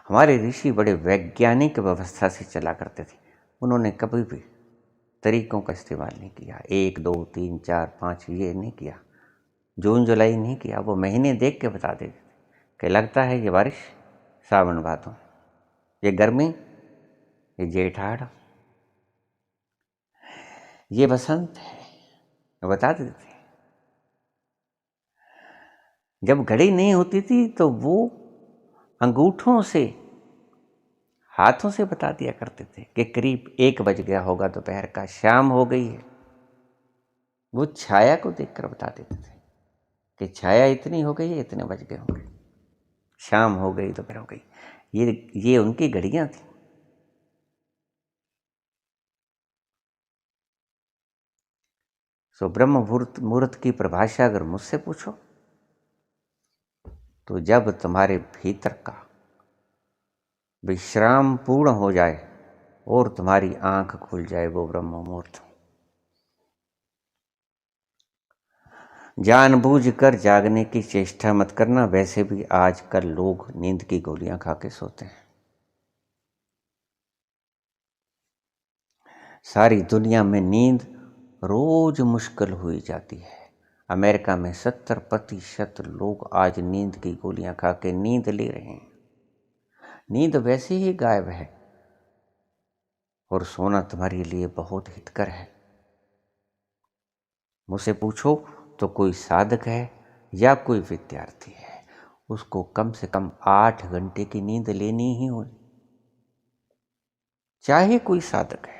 हमारे ऋषि बड़े वैज्ञानिक व्यवस्था से चला करते थे। उन्होंने कभी भी तरीकों का इस्तेमाल नहीं किया, 1 2 3 4 5 ये नहीं किया, जून जुलाई नहीं किया। वो महीने देख के बता देते थे कि लगता है ये बारिश सावन भादों, ये गर्मी, ये जेठ आड़, ये बसंत है, बता देते थे। जब घड़ी नहीं होती थी तो वो अंगूठों से, हाथों से बता दिया करते थे कि करीब 1 बज गया होगा दोपहर का, शाम हो गई है। वो छाया को देखकर बता देते थे कि छाया इतनी हो गई है, इतने बज गए होंगे, शाम हो गई, दोपहर हो गई। ये उनकी घड़ियां थी। सो ब्रह्म मुहूर्त की परिभाषा अगर मुझसे पूछो तो जब तुम्हारे भीतर का विश्राम पूर्ण हो जाए और तुम्हारी आंख खुल जाए वो ब्रह्म मुहूर्त। जानबूझकर जागने की चेष्टा मत करना। वैसे भी आजकल लोग नींद की गोलियां खा के सोते हैं। सारी दुनिया में नींद रोज मुश्किल हुई जाती है। अमेरिका में 70% लोग आज नींद की गोलियां खा के नींद ले रहे हैं। नींद वैसे ही गायब है और सोना तुम्हारे लिए बहुत हितकर है। मुझसे पूछो तो कोई साधक है या कोई विद्यार्थी है, उसको कम से कम 8 घंटे की नींद लेनी ही होगी। चाहे कोई साधक है,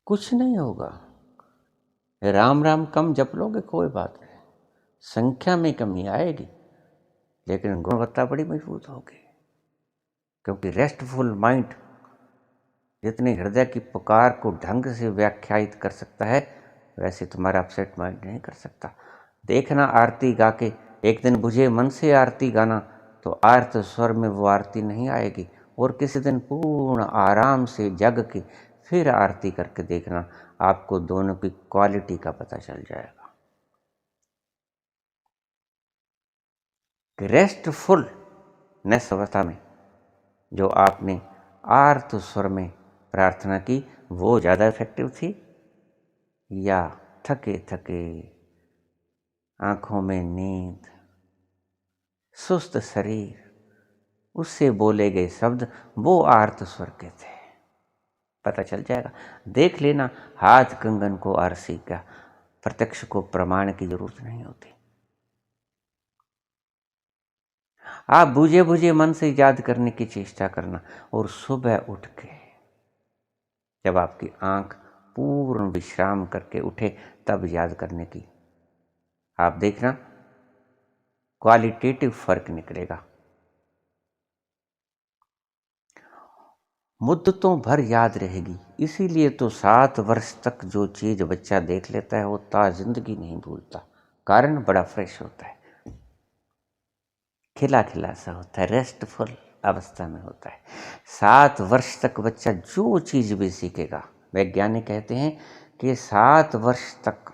कुछ नहीं होगा। राम राम कम जप लोगे कोई बात नहीं, संख्या में कमी आएगी लेकिन गुणवत्ता बड़ी मजबूत होगी। क्योंकि रेस्टफुल माइंड जितनी हृदय की पुकार को ढंग से व्याख्यायित कर सकता है, वैसे तुम्हारा अपसेट माइंड नहीं कर सकता। देखना आरती गा के एक दिन बुझे मन से आरती गाना तो आर्त स्वर में वो आरती नहीं आएगी, और किसी दिन पूर्ण आराम से जग के फिर आरती करके देखना, आपको दोनों की क्वालिटी का पता चल जाएगा। रेस्टफुलनेस अवस्था में जो आपने आर्त स्वर में प्रार्थना की वो ज़्यादा इफेक्टिव थी, या थके थके आंखों में नींद, सुस्त शरीर, उससे बोले गए शब्द वो आर्त स्वर के थे? पता चल जाएगा। देख लेना, हाथ कंगन को आरसी का, प्रत्यक्ष को प्रमाण की जरूरत नहीं होती। आप बुझे बुझे मन से याद करने की चेष्टा करना, और सुबह उठ के जब आपकी आंख पूर्ण विश्राम करके उठे तब याद करने की। आप देखना क्वालिटेटिव फर्क निकलेगा। मुद्दतों भर याद रहेगी। इसीलिए तो 7 वर्ष तक जो चीज बच्चा देख लेता है वो जिंदगी नहीं भूलता। कारण बड़ा फ्रेश होता है, खिला खिला सा होता है, रेस्टफुल अवस्था में होता है। 7 वर्ष तक बच्चा जो चीज भी सीखेगा, वैज्ञानिक कहते हैं कि 7 वर्ष तक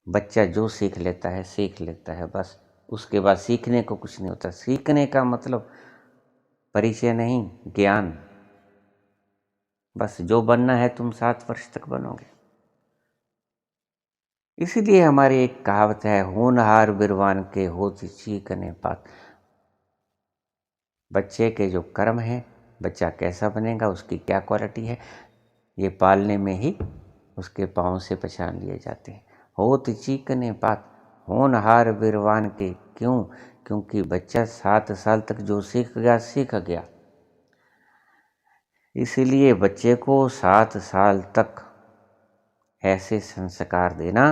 बच्चा जो सीख लेता है बस। उसके बाद सीखने को कुछ नहीं होता। सीखने का मतलब परिचय नहीं, ज्ञान। बस जो बनना है तुम 7 वर्ष तक बनोगे। इसीलिए हमारी एक कहावत है, होनहार बिरवान के होत चीकने पात। बच्चे के जो कर्म है, बच्चा कैसा बनेगा, उसकी क्या क्वालिटी है, ये पालने में ही उसके पाँव से पहचान लिए जाते हैं। होत चीकने पात, होनहार बिरवान के। क्यों? क्योंकि बच्चा 7 साल तक जो सीख गया। इसीलिए बच्चे को 7 साल तक ऐसे संस्कार देना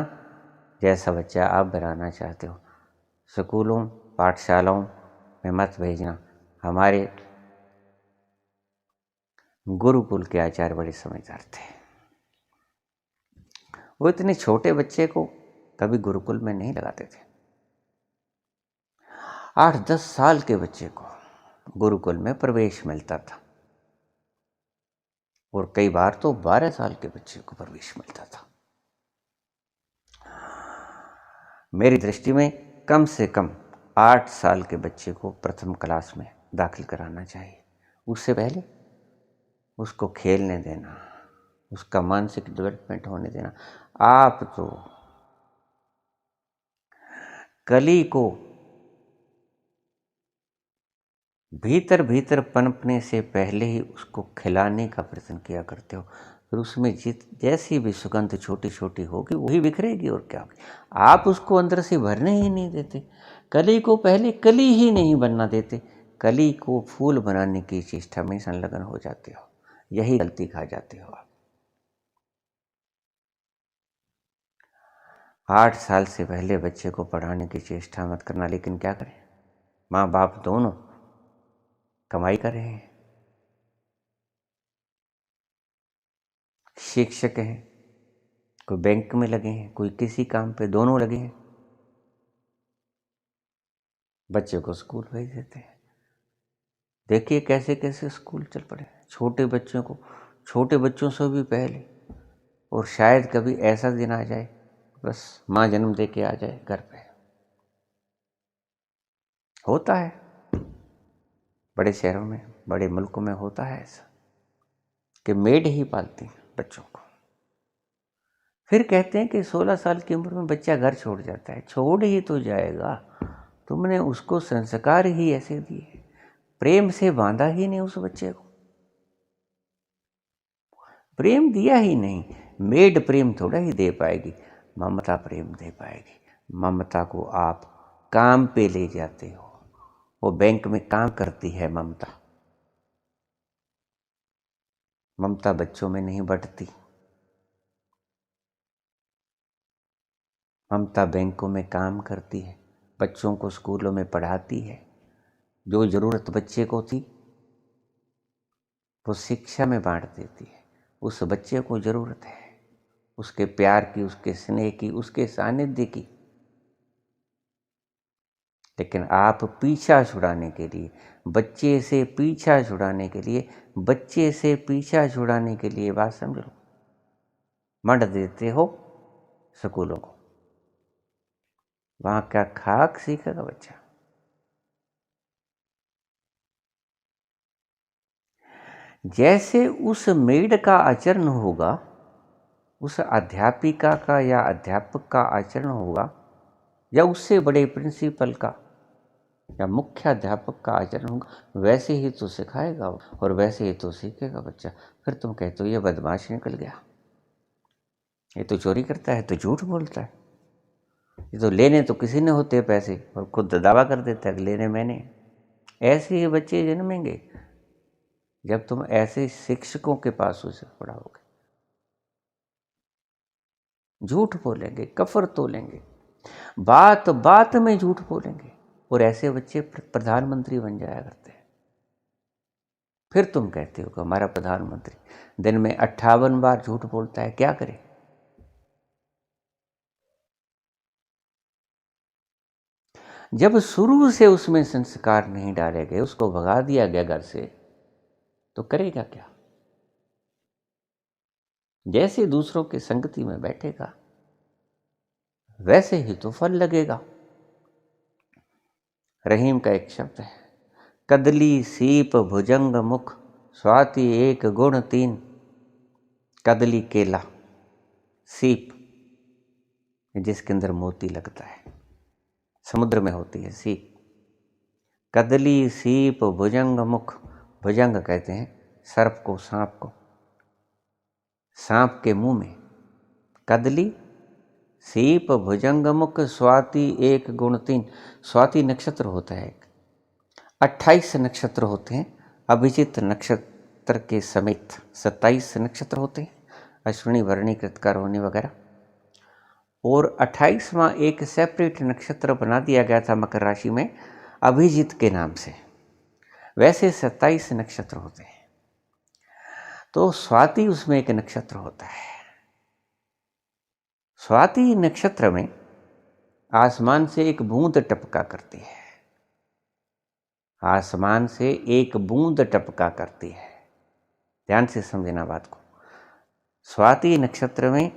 जैसा बच्चा आप बनाना चाहते हो। स्कूलों पाठशालाओं में मत भेजना। हमारे गुरुकुल के आचार्य बड़े समझदार थे। वो इतने छोटे बच्चे को कभी गुरुकुल में नहीं लगाते थे। 8-10 साल के बच्चे को गुरुकुल में प्रवेश मिलता था, और कई बार तो 12 साल के बच्चे को प्रवेश मिलता था। मेरी दृष्टि में कम से कम 8 साल के बच्चे को प्रथम क्लास में दाखिल कराना चाहिए। उससे पहले उसको खेलने देना, उसका मानसिक डेवलपमेंट होने देना। आप तो कली को भीतर भीतर पनपने से पहले ही उसको खिलाने का प्रयत्न किया करते हो, फिर उसमें जैसी भी सुगंध छोटी छोटी होगी वही बिखरेगी, और क्या होगी। आप उसको अंदर से भरने ही नहीं देते। कली को पहले कली ही नहीं बनना देते, कली को फूल बनाने की चेष्टा में संलग्न हो जाते हो। यही गलती खा जाते हो आप। 8 साल से पहले बच्चे को पढ़ाने की चेष्टा मत करना। लेकिन क्या करें, माँ बाप दोनों कमाई कर रहे हैं, शिक्षक हैं, कोई बैंक में लगे हैं, कोई किसी काम पे, दोनों लगे हैं। बच्चे को स्कूल भेज देते हैं। देखिए कैसे कैसे स्कूल चल पड़े छोटे बच्चों को, छोटे बच्चों से भी पहले। और शायद कभी ऐसा दिन आ जाए बस माँ जन्म दे के आ जाए घर पे। होता है बड़े शहरों में, बड़े मुल्कों में होता है ऐसा कि मेड ही पालती है बच्चों को। फिर कहते हैं कि 16 साल की उम्र में बच्चा घर छोड़ जाता है। छोड़ ही तो जाएगा, तुमने उसको संस्कार ही ऐसे दिए, प्रेम से बांधा ही नहीं उस बच्चे को, प्रेम दिया ही नहीं। मेड प्रेम थोड़ा ही दे पाएगी, ममता प्रेम दे पाएगी। ममता को आप काम पे ले जाते हो, वो बैंक में काम करती है ममता। ममता बच्चों में नहीं बढ़ती। ममता बैंकों में काम करती है, बच्चों को स्कूलों में पढ़ाती है। जो ज़रूरत बच्चे को थी वो शिक्षा में बांट देती है। उस बच्चे को ज़रूरत है उसके प्यार की, उसके स्नेह की, उसके सानिध्य की। लेकिन आप पीछा छुड़ाने के लिए, बच्चे से पीछा छुड़ाने के लिए, बच्चे से पीछा छुड़ाने के लिए, बात समझ लो, मंड देते हो स्कूलों को। वहाँ क्या खाक सीखेगा बच्चा? जैसे उस मेड का आचरण होगा, उस अध्यापिका का या अध्यापक का आचरण होगा, या उससे बड़े प्रिंसिपल का या मुख्य अध्यापक का आचरण होगा, वैसे ही तो सिखाएगा और वैसे ही तो सीखेगा बच्चा। फिर तुम कहते हो ये बदमाश निकल गया, ये तो चोरी करता है, तो झूठ बोलता है, ये तो लेने तो किसी ने होते पैसे और खुद दावा कर देता है कि लेने मैंने। ऐसे ही बच्चे जन्मेंगे जब तुम ऐसे शिक्षकों के पास उसे पढ़ाओगे। झूठ बोलेंगे, कफर तोलेंगे, बात बात में झूठ बोलेंगे, और ऐसे बच्चे प्रधानमंत्री बन जाया करते हैं। फिर तुम कहते हो कि हमारा प्रधानमंत्री दिन में 58 बार झूठ बोलता है, क्या करे? जब शुरू से उसमें संस्कार नहीं डाले गए, उसको भगा दिया गया घर से, तो करेगा क्या? जैसे दूसरों की संगति में बैठेगा वैसे ही तो फल लगेगा। रहीम का एक शब्द है, कदली सीप भुजंग मुख स्वाति एक गुण तीन। कदली केला, सीप जिसके अंदर मोती लगता है, समुद्र में होती है सीप। कदली सीप भुजंग मुख, भुजंग कहते हैं सर्प को, सांप को, सांप के मुंह में। कदली सीप भुजंग मुख स्वाति एक गुण तीन। स्वाति नक्षत्र होता है, 28 नक्षत्र होते हैं, अभिजित नक्षत्र के समेत 27 नक्षत्र होते हैं, अश्विनी भरणी कृतका रोहिणी वगैरह। और 28वां एक सेपरेट नक्षत्र बना दिया गया था मकर राशि में अभिजित के नाम से। वैसे 27 नक्षत्र होते हैं, तो स्वाति उसमें एक नक्षत्र होता है। स्वाति नक्षत्र में आसमान से एक बूंद टपका करती है, आसमान से एक बूंद टपका करती है। ध्यान से समझना बात को। स्वाति नक्षत्र में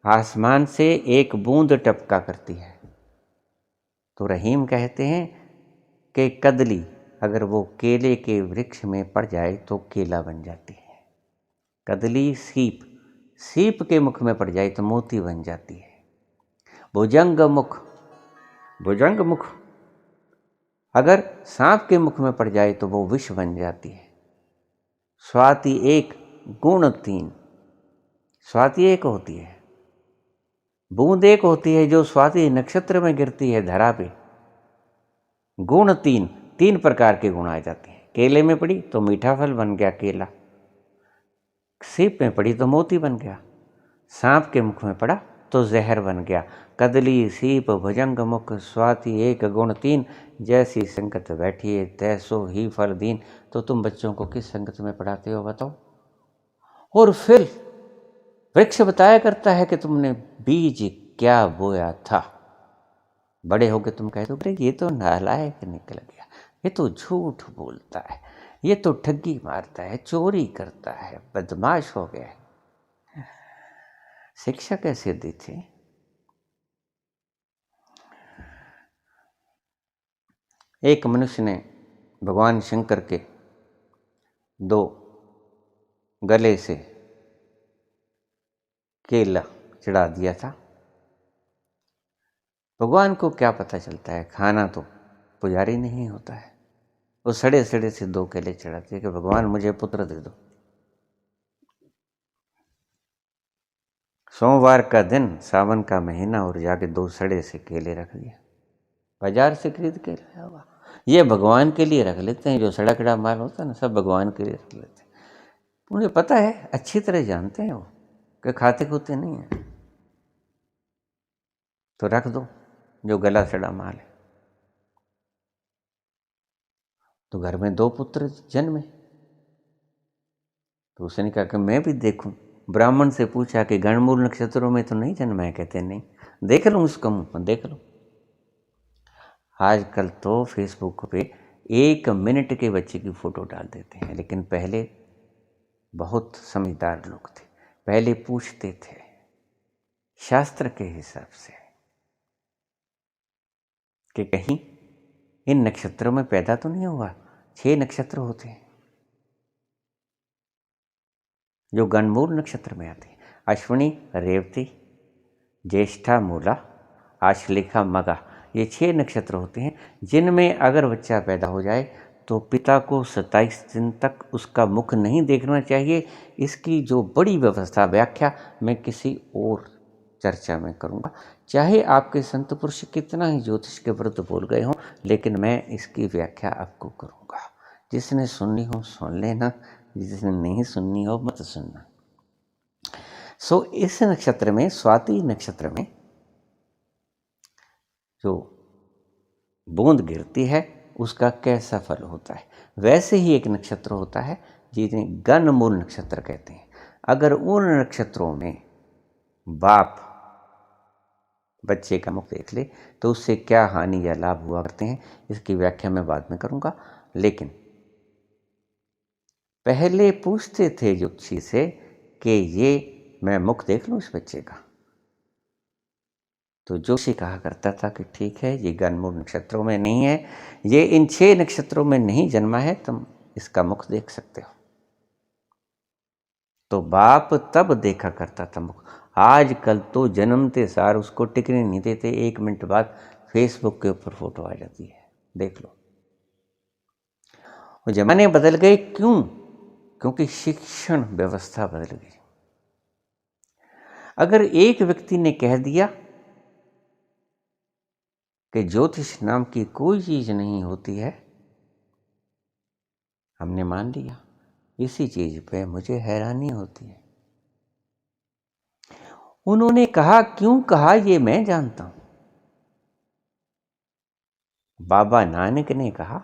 आसमान से एक बूंद टपका करती है। तो रहीम कहते हैं कि कदली अगर वो केले के वृक्ष में पड़ जाए तो केला बन जाती है। कदली सीप, सीप के मुख में पड़ जाए तो मोती बन जाती है। भुजंग मुख, भुजंग मुख अगर सांप के मुख में पड़ जाए तो वो विष बन जाती है। स्वाति एक गुण तीन, स्वाति एक होती है, बूंद एक होती है जो स्वाति नक्षत्र में गिरती है धरा पे। गुण तीन, तीन प्रकार के गुण आ जाते हैं। केले में पड़ी तो मीठा फल बन गया केला, सीप में पड़ी तो मोती बन गया, सांप के मुख में पड़ा तो जहर बन गया। कदली सीप भुजंग मुख स्वाति एक गुण तीन, जैसी संगत बैठिए तैसो ही फल दीन। तो तुम बच्चों को किस संगत में पढ़ाते हो बताओ? और फिर वृक्ष बताया करता है कि तुमने बीज क्या बोया था। बड़े होके तुम कह दो अरे ये तो नालायक निकल गया, ये तो झूठ बोलता है, ये तो ठगी मारता है, चोरी करता है, बदमाश हो गया है। शिक्षा कैसे दी थी? एक मनुष्य ने भगवान शंकर के दो गले से केला चढ़ा दिया था। भगवान को क्या पता चलता है, खाना तो पुजारी नहीं होता है। वो सड़े सड़े से दो केले चढ़ाते हैं कि भगवान मुझे पुत्र दे दो। सोमवार का दिन, सावन का महीना, और जाके दो सड़े से केले रख दिए, बाजार से खरीद के लाया हुआ। ये भगवान के लिए रख लेते हैं, जो सड़कड़ा माल होता है ना, सब भगवान के लिए रख लेते हैं। उन्हें पता है, अच्छी तरह जानते हैं वो कि खाते खुते नहीं है, तो रख दो जो गला सड़ा माल है। तो घर में दो पुत्र जन्मे, तो उसने कहा कि मैं भी देखूं। ब्राह्मण से पूछा कि गणमूल नक्षत्रों में तो नहीं जन्मा है? कहते नहीं। देख लूँ उसका मुंह, देख लो। आजकल तो फेसबुक पे 1 मिनट के बच्चे की फोटो डाल देते हैं, लेकिन पहले बहुत समझदार लोग थे, पहले पूछते थे शास्त्र के हिसाब से कि कहीं इन नक्षत्रों में पैदा तो नहीं हुआ। 6 नक्षत्र होते हैं जो गणमूल नक्षत्र में आते हैं, अश्विनी, रेवती, ज्येष्ठा, मूला, आश्लेषा, मगा। ये 6 नक्षत्र होते हैं जिनमें अगर बच्चा पैदा हो जाए तो पिता को 27 दिन तक उसका मुख नहीं देखना चाहिए। इसकी जो बड़ी व्यवस्था, व्याख्या मैं किसी और चर्चा में करूंगा। चाहे आपके संत पुरुष कितना ही ज्योतिष के विरुद्ध बोल गए हों, लेकिन मैं इसकी व्याख्या आपको करूंगा। जिसने सुननी हो सुन लेना, जिसने नहीं सुननी हो मत सुनना। इस नक्षत्र में, स्वाति नक्षत्र में जो बूंद गिरती है उसका कैसा फल होता है, वैसे ही एक नक्षत्र होता है जिन्हें गणमूल नक्षत्र कहते हैं। अगर उन नक्षत्रों में बाप बच्चे का मुख देख ले तो उससे क्या हानि या लाभ हुआ करते हैं, इसकी व्याख्या मैं बाद में करूंगा। लेकिन पहले पूछते थे ज्योतिषी से कि ये मैं मुख देख लूं इस बच्चे का, तो जोशी कहा करता था कि ठीक है, ये गणमूल नक्षत्रों में नहीं है, ये इन 6 नक्षत्रों में नहीं जन्मा है, तुम इसका मुख देख सकते हो। तो बाप तब देखा करता था मुख। आजकल तो जन्मते सार उसको टिकने नहीं देते, 1 मिनट बाद फेसबुक के ऊपर फोटो आ जाती है, देख लो। वो जमाने बदल गए, क्यों? क्योंकि शिक्षण व्यवस्था बदल गई। अगर एक व्यक्ति ने कह दिया कि ज्योतिष नाम की कोई चीज नहीं होती है, हमने मान लिया, इसी चीज पे मुझे हैरानी होती है। उन्होंने कहा, क्यों कहा ये मैं जानता हूं। बाबा नानक ने कहा,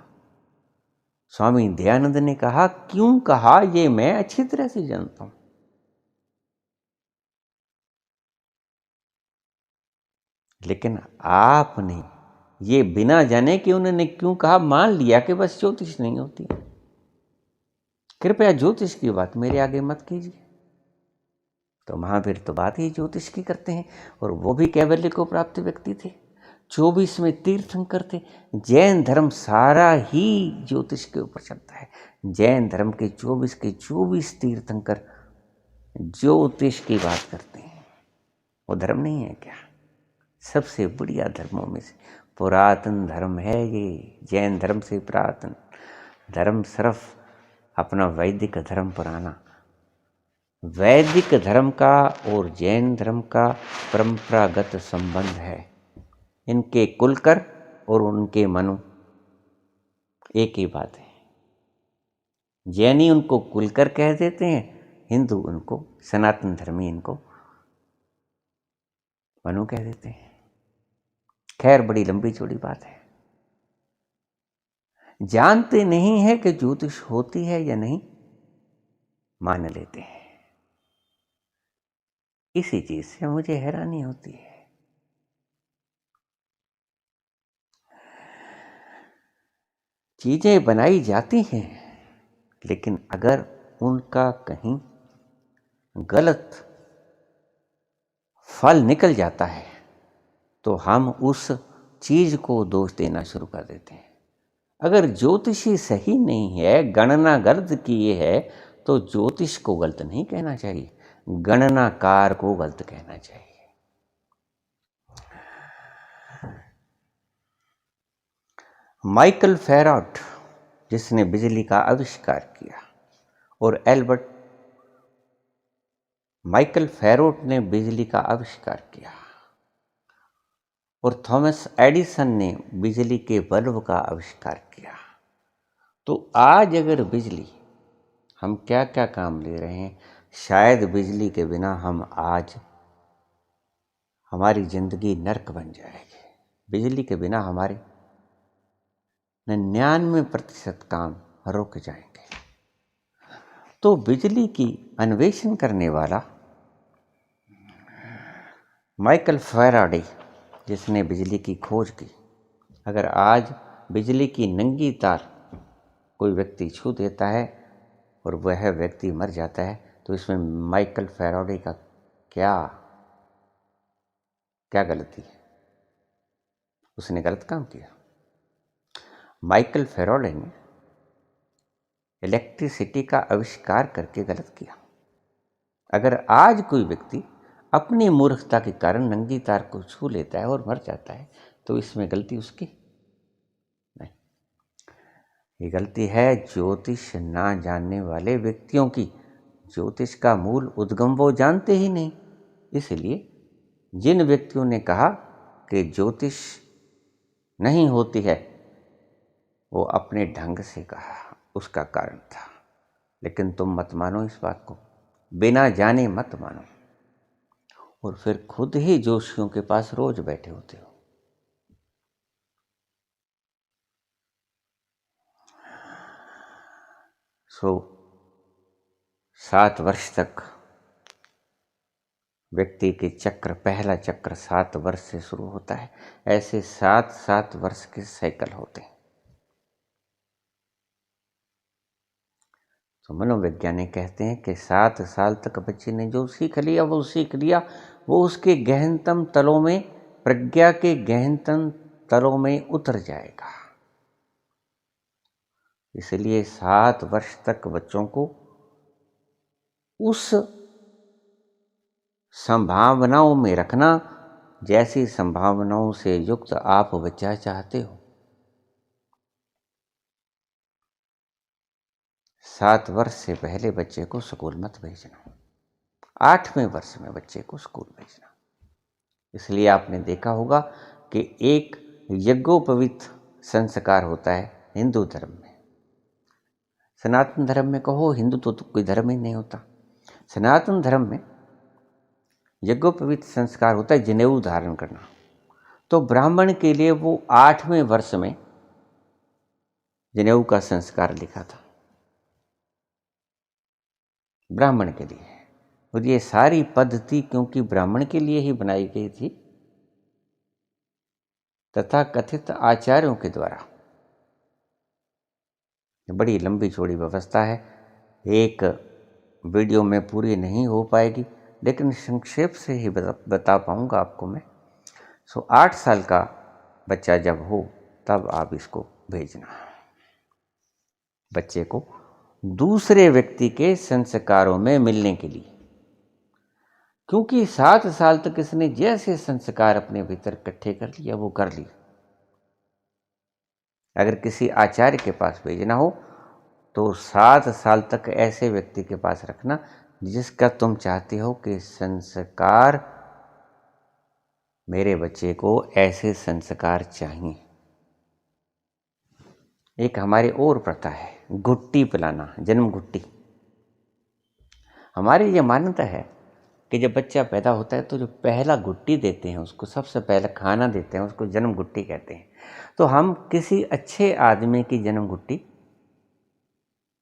स्वामी दयानंद ने कहा, क्यों कहा ये मैं अच्छी तरह से जानता हूं। लेकिन आपने ये बिना जाने कि उन्होंने क्यों कहा मान लिया कि बस ज्योतिष नहीं होती। कृपया ज्योतिष की बात मेरे आगे मत कीजिए। तो महावीर तो बात ही ज्योतिष की करते हैं, और वो भी कैवल्य को प्राप्त व्यक्ति थे, 24 में तीर्थंकर थे। जैन धर्म सारा ही ज्योतिष के ऊपर चलता है। जैन धर्म के 24 के 24 तीर्थंकर ज्योतिष की बात करते हैं। वो धर्म नहीं है क्या? सबसे बढ़िया धर्मों में से पुरातन धर्म है ये। जैन धर्म से पुरातन धर्म सिर्फ अपना वैदिक धर्म पुराना। वैदिक धर्म का और जैन धर्म का परंपरागत संबंध है। इनके कुलकर और उनके मनु एक ही बात है। जैनी उनको कुलकर कह देते हैं, हिंदू उनको, सनातन धर्मी इनको मनु कह देते हैं। खैर, बड़ी लंबी चौड़ी बात है। जानते नहीं है कि ज्योतिष होती है या नहीं, मान लेते हैं। इसी चीज से मुझे हैरानी होती है। चीज़ें बनाई जाती हैं, लेकिन अगर उनका कहीं गलत फल निकल जाता है तो हम उस चीज़ को दोष देना शुरू कर देते हैं। अगर ज्योतिषी सही नहीं है, गणना गलत किए है, तो ज्योतिष को गलत नहीं कहना चाहिए, गणनाकार को गलत कहना चाहिए। माइकल फैराड जिसने बिजली का आविष्कार किया, और एल्बर्ट माइकल फैराड ने बिजली का आविष्कार किया, और थॉमस एडिसन ने बिजली के बल्ब का आविष्कार किया। तो आज अगर बिजली, हम क्या क्या काम ले रहे हैं, शायद बिजली के बिना हम आज, हमारी जिंदगी नर्क बन जाएगी। बिजली के बिना हमारे 99% काम रुक जाएंगे। तो बिजली की अन्वेषण करने वाला माइकल फैराडे जिसने बिजली की खोज की, अगर आज बिजली की नंगी तार कोई व्यक्ति छू देता है और वह व्यक्ति मर जाता है, तो इसमें माइकल फैराडे का क्या गलती है? उसने गलत काम किया। माइकल फैराडे ने इलेक्ट्रिसिटी का आविष्कार करके गलत किया। अगर आज कोई व्यक्ति अपनी मूर्खता के कारण नंगी तार को छू लेता है और मर जाता है, तो इसमें गलती उसकी नहीं, ये गलती है ज्योतिष ना जानने वाले व्यक्तियों की। ज्योतिष का मूल उद्गम वो जानते ही नहीं। इसलिए जिन व्यक्तियों ने कहा कि ज्योतिष नहीं होती है, वो अपने ढंग से कहा, उसका कारण था। लेकिन तुम मत मानो इस बात को, बिना जाने मत मानो, और फिर खुद ही जोशियों के पास रोज बैठे होते हो। सो 7 वर्ष तक व्यक्ति के चक्र, पहला चक्र 7 वर्ष से शुरू होता है। ऐसे 7 वर्ष के साइकिल होते हैं। तो मनोवैज्ञानिक कहते हैं कि 7 साल तक बच्चे ने जो सीख लिया वो सीख लिया, वो उसके गहनतम तलों में, प्रज्ञा के गहनतम तलों में उतर जाएगा। इसलिए 7 वर्ष तक बच्चों को उस संभावनाओं में रखना जैसी संभावनाओं से युक्त आप बच्चा चाहते हो। 7 वर्ष से पहले बच्चे को स्कूल मत भेजना, 8वें वर्ष में बच्चे को स्कूल भेजना। इसलिए आपने देखा होगा कि एक यज्ञोपवीत संस्कार होता है हिंदू धर्म में। सनातन धर्म में कहो, हिंदू तो कोई धर्म ही नहीं होता। सनातन धर्म में यज्ञोपवीत संस्कार होता है जनेऊ धारण करना। तो ब्राह्मण के लिए वो 8वें वर्ष में जनेऊ का संस्कार लिखा था, ब्राह्मण के लिए। और ये सारी पद्धति क्योंकि ब्राह्मण के लिए ही बनाई गई थी, तथा कथित आचार्यों के द्वारा। बड़ी लंबी चौड़ी व्यवस्था है, एक वीडियो में पूरी नहीं हो पाएगी, लेकिन संक्षेप से ही बता पाऊंगा आपको मैं। 8 साल का बच्चा जब हो तब आप इसको भेजना, बच्चे को दूसरे व्यक्ति के संस्कारों में मिलने के लिए। क्योंकि 7 साल तक इसने जैसे संस्कार अपने भीतर इकट्ठे कर लिया वो कर लिया। अगर किसी आचार्य के पास भेजना हो तो 7 साल तक ऐसे व्यक्ति के पास रखना जिसका तुम चाहते हो कि संस्कार, मेरे बच्चे को ऐसे संस्कार चाहिए। एक हमारी और प्रथा है गुट्टी पिलाना, जन्म गुट्टी। हमारी ये मान्यता है कि जब बच्चा पैदा होता है तो जो पहला गुट्टी देते हैं उसको, सबसे पहले खाना देते हैं उसको जन्म गुट्टी कहते हैं। तो हम किसी अच्छे आदमी की जन्म गुट्टी,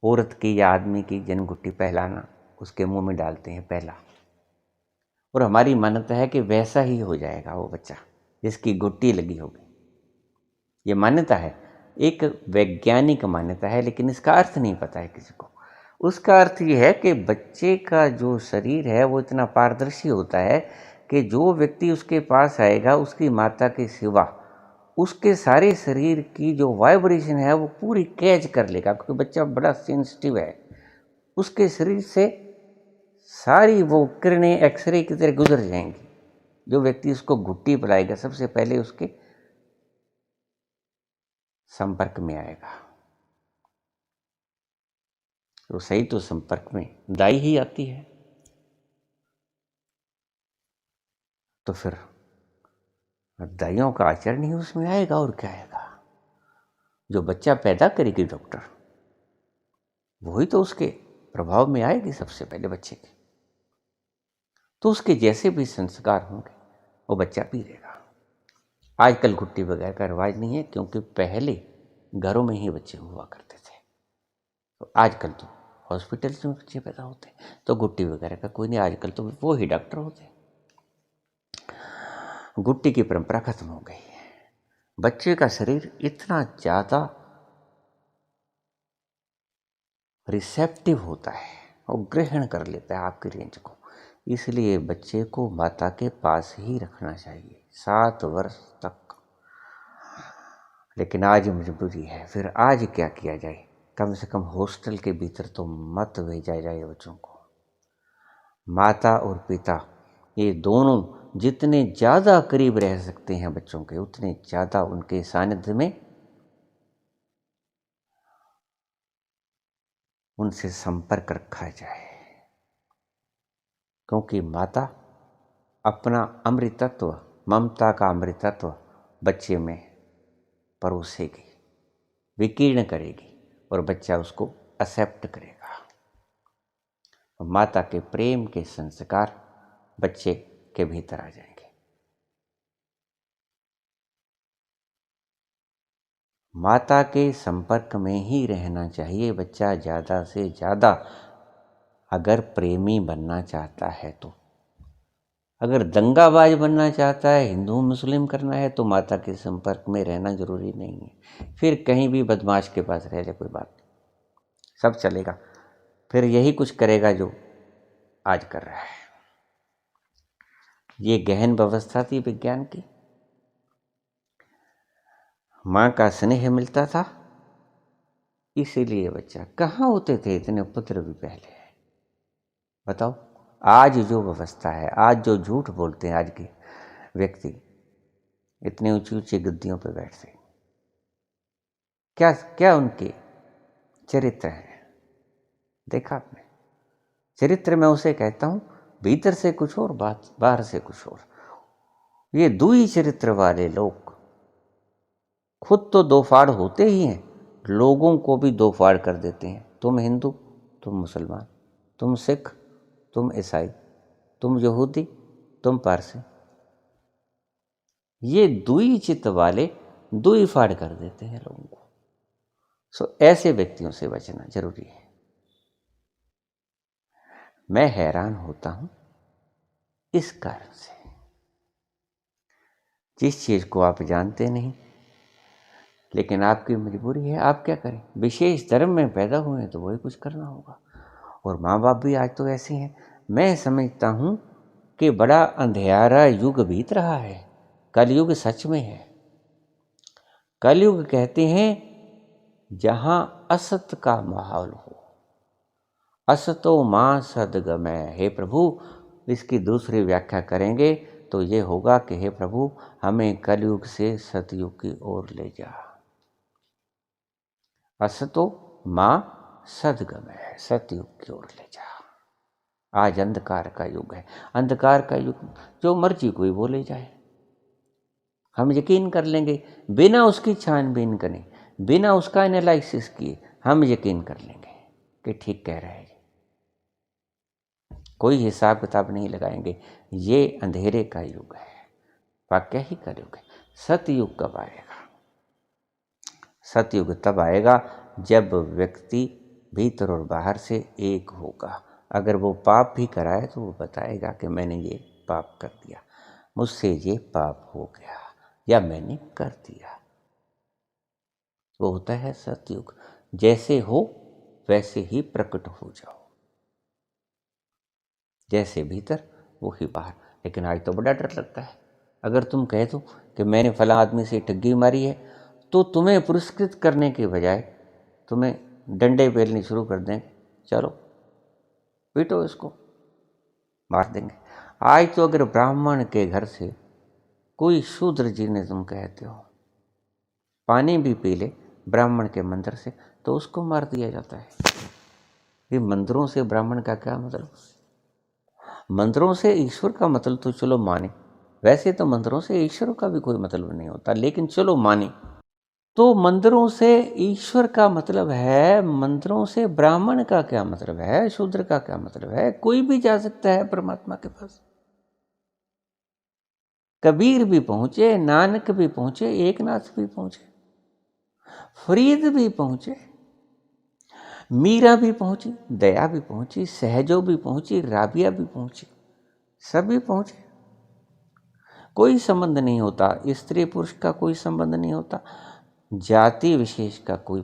औरत की या आदमी की जन्म गुट्टी पहलाना, उसके मुंह में डालते हैं पहला। और हमारी मान्यता है कि वैसा ही हो जाएगा वो बच्चा जिसकी गुट्टी लगी होगी। ये मान्यता है। एक वैज्ञानिक मान्यता है, लेकिन इसका अर्थ नहीं पता है किसी को। उसका अर्थ ये है कि बच्चे का जो शरीर है वो इतना पारदर्शी होता है कि जो व्यक्ति उसके पास आएगा उसकी माता के सिवा उसके सारे शरीर की जो वाइब्रेशन है वो पूरी कैच कर लेगा, क्योंकि बच्चा बड़ा सेंसिटिव है। उसके शरीर से सारी वो किरणें एक्सरे की तरह गुजर जाएंगी। जो व्यक्ति उसको घुट्टी पिलाएगा सबसे पहले उसके संपर्क में आएगा, तो सही तो संपर्क में दाई ही आती है। तो फिर दाइयों का आचरण ही उसमें आएगा, और क्या आएगा। जो बच्चा पैदा करेगी डॉक्टर, वही तो उसके प्रभाव में आएगी सबसे पहले बच्चे के। तो उसके जैसे भी संस्कार होंगे वो बच्चा पी लेगा। आजकल घुट्टी वगैरह का रिवाज नहीं है, क्योंकि पहले घरों में ही बच्चे हुआ करते थे। तो आजकल तो हॉस्पिटल में बच्चे पैदा होते हैं, तो घुट्टी वगैरह का कोई नहीं। आजकल तो वो ही डॉक्टर होते हैं। घुट्टी की परंपरा खत्म हो गई है। बच्चे का शरीर इतना ज़्यादा रिसेप्टिव होता है और ग्रहण कर लेता है आपकी रेंज को, इसलिए बच्चे को माता के पास ही रखना चाहिए 7 वर्ष तक। लेकिन आज मजबूरी है, फिर आज क्या किया जाए। कम से कम हॉस्टल के भीतर तो मत भेजा जाए बच्चों को। माता और पिता ये दोनों जितने ज़्यादा करीब रह सकते हैं बच्चों के, उतने ज़्यादा उनके सानिध्य में उनसे संपर्क रखा जाए, क्योंकि माता अपना अमृतत्व, ममता का अमृतत्व बच्चे में परोसेगी, विकीर्ण करेगी, और बच्चा उसको एक्सेप्ट करेगा। माता के प्रेम के संस्कार बच्चे के भीतर आ जाएंगे। माता के संपर्क में ही रहना चाहिए बच्चा ज़्यादा से ज़्यादा, अगर प्रेमी बनना चाहता है तो। अगर दंगाबाज बनना चाहता है, हिंदू मुस्लिम करना है, तो माता के संपर्क में रहना जरूरी नहीं है। फिर कहीं भी बदमाश के पास रह जाए कोई बात नहीं, सब चलेगा। फिर यही कुछ करेगा जो आज कर रहा है। ये गहन व्यवस्था थी विज्ञान की। माँ का स्नेह मिलता था, इसीलिए बच्चा। कहाँ होते थे इतने पुत्र भी पहले, बताओ। आज जो व्यवस्था है, आज जो झूठ बोलते हैं आज के व्यक्ति, इतने ऊंची ऊंची गद्दियों पर बैठते, क्या क्या उनके चरित्र हैं देखा आपने। चरित्र मैं उसे कहता हूं भीतर से कुछ और, बात बाहर से कुछ और। ये दुई चरित्र वाले लोग खुद तो दो फाड़ होते ही हैं, लोगों को भी दो फाड़ कर देते हैं। तुम हिंदू, तुम मुसलमान, तुम सिख, तुम ईसाई, तुम यहूदी, तुम पारसी। ये दुई चित्त वाले दुई फाड़ कर देते हैं लोगों को। सो ऐसे व्यक्तियों से बचना जरूरी है। मैं हैरान होता हूं इस कारण से, जिस चीज को आप जानते नहीं, लेकिन आपकी मजबूरी है, आप क्या करें। विशेष धर्म में पैदा हुए हैं तो वही कुछ करना होगा। और माँ बाप भी आज तो ऐसे हैं। मैं समझता हूँ कि बड़ा अंधेरा युग बीत रहा है, कलयुग सच में है। कलयुग कहते हैं जहाँ असत का माहौल हो। असतो माँ सदगमय। हे प्रभु, इसकी दूसरी व्याख्या करेंगे तो ये होगा कि हे प्रभु, हमें कलयुग से सतयुग की ओर ले जा। असतो माँ सदगमय, सतयुग की ओर ले जा। आज अंधकार का युग है। अंधकार का युग जो मर्जी कोई बोले जाए, हम यकीन कर लेंगे बिना उसकी छानबीन करें, बिना उसका एनालिसिस किए हम यकीन कर लेंगे कि ठीक कह रहे हैं। कोई हिसाब किताब नहीं लगाएंगे। ये अंधेरे का युग है, वाकई ही का युग है। सतयुग कब आएगा? सतयुग तब आएगा जब व्यक्ति भीतर और बाहर से एक होगा। अगर वो पाप भी कराए तो वो बताएगा कि मैंने ये पाप कर दिया, मुझसे ये पाप हो गया, या मैंने कर दिया। वो होता है सतयुग। जैसे हो वैसे ही प्रकट हो जाओ, जैसे भीतर वो ही बाहर। लेकिन आज तो बड़ा डर लगता है, अगर तुम कह दो कि मैंने फला आदमी से ठगी मारी है, तो तुम्हें पुरस्कृत करने के बजाय तुम्हें डंडे पेलने शुरू कर देंगे, चलो पीटो इसको, मार देंगे। आज तो अगर ब्राह्मण के घर से कोई शूद्र जी ने तुम कहते हो पानी भी पी ले ब्राह्मण के मंदिर से, तो उसको मार दिया जाता है। ये मंदिरों से ब्राह्मण का क्या मतलब? मंदिरों से ईश्वर का मतलब तो चलो माने, वैसे तो मंदिरों से ईश्वर का भी कोई मतलब नहीं होता, लेकिन चलो माने तो मंदिरों से ईश्वर का मतलब है, मंदिरों से ब्राह्मण का क्या मतलब है, शूद्र का क्या मतलब है? कोई भी जा सकता है परमात्मा के पास। कबीर भी पहुंचे, नानक भी पहुंचे, एकनाथ भी पहुंचे, फरीद भी पहुंचे, मीरा भी पहुंची, दया भी पहुंची, सहजो भी पहुंची, राबिया भी पहुंची, सभी पहुंचे। कोई संबंध नहीं होता, स्त्री पुरुष का कोई संबंध नहीं होता, जाति विशेष का कोई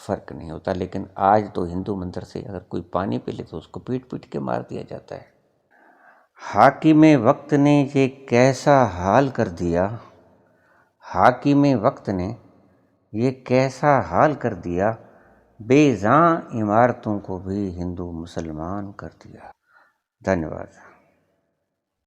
फर्क नहीं होता। लेकिन आज तो हिंदू मंदिर से अगर कोई पानी पी ले तो उसको पीट पीट के मार दिया जाता है। हाकिमे वक्त ने ये कैसा हाल कर दिया, हाकिमे वक्त ने ये कैसा हाल कर दिया, बेजां इमारतों को भी हिंदू मुसलमान कर दिया। धन्यवाद।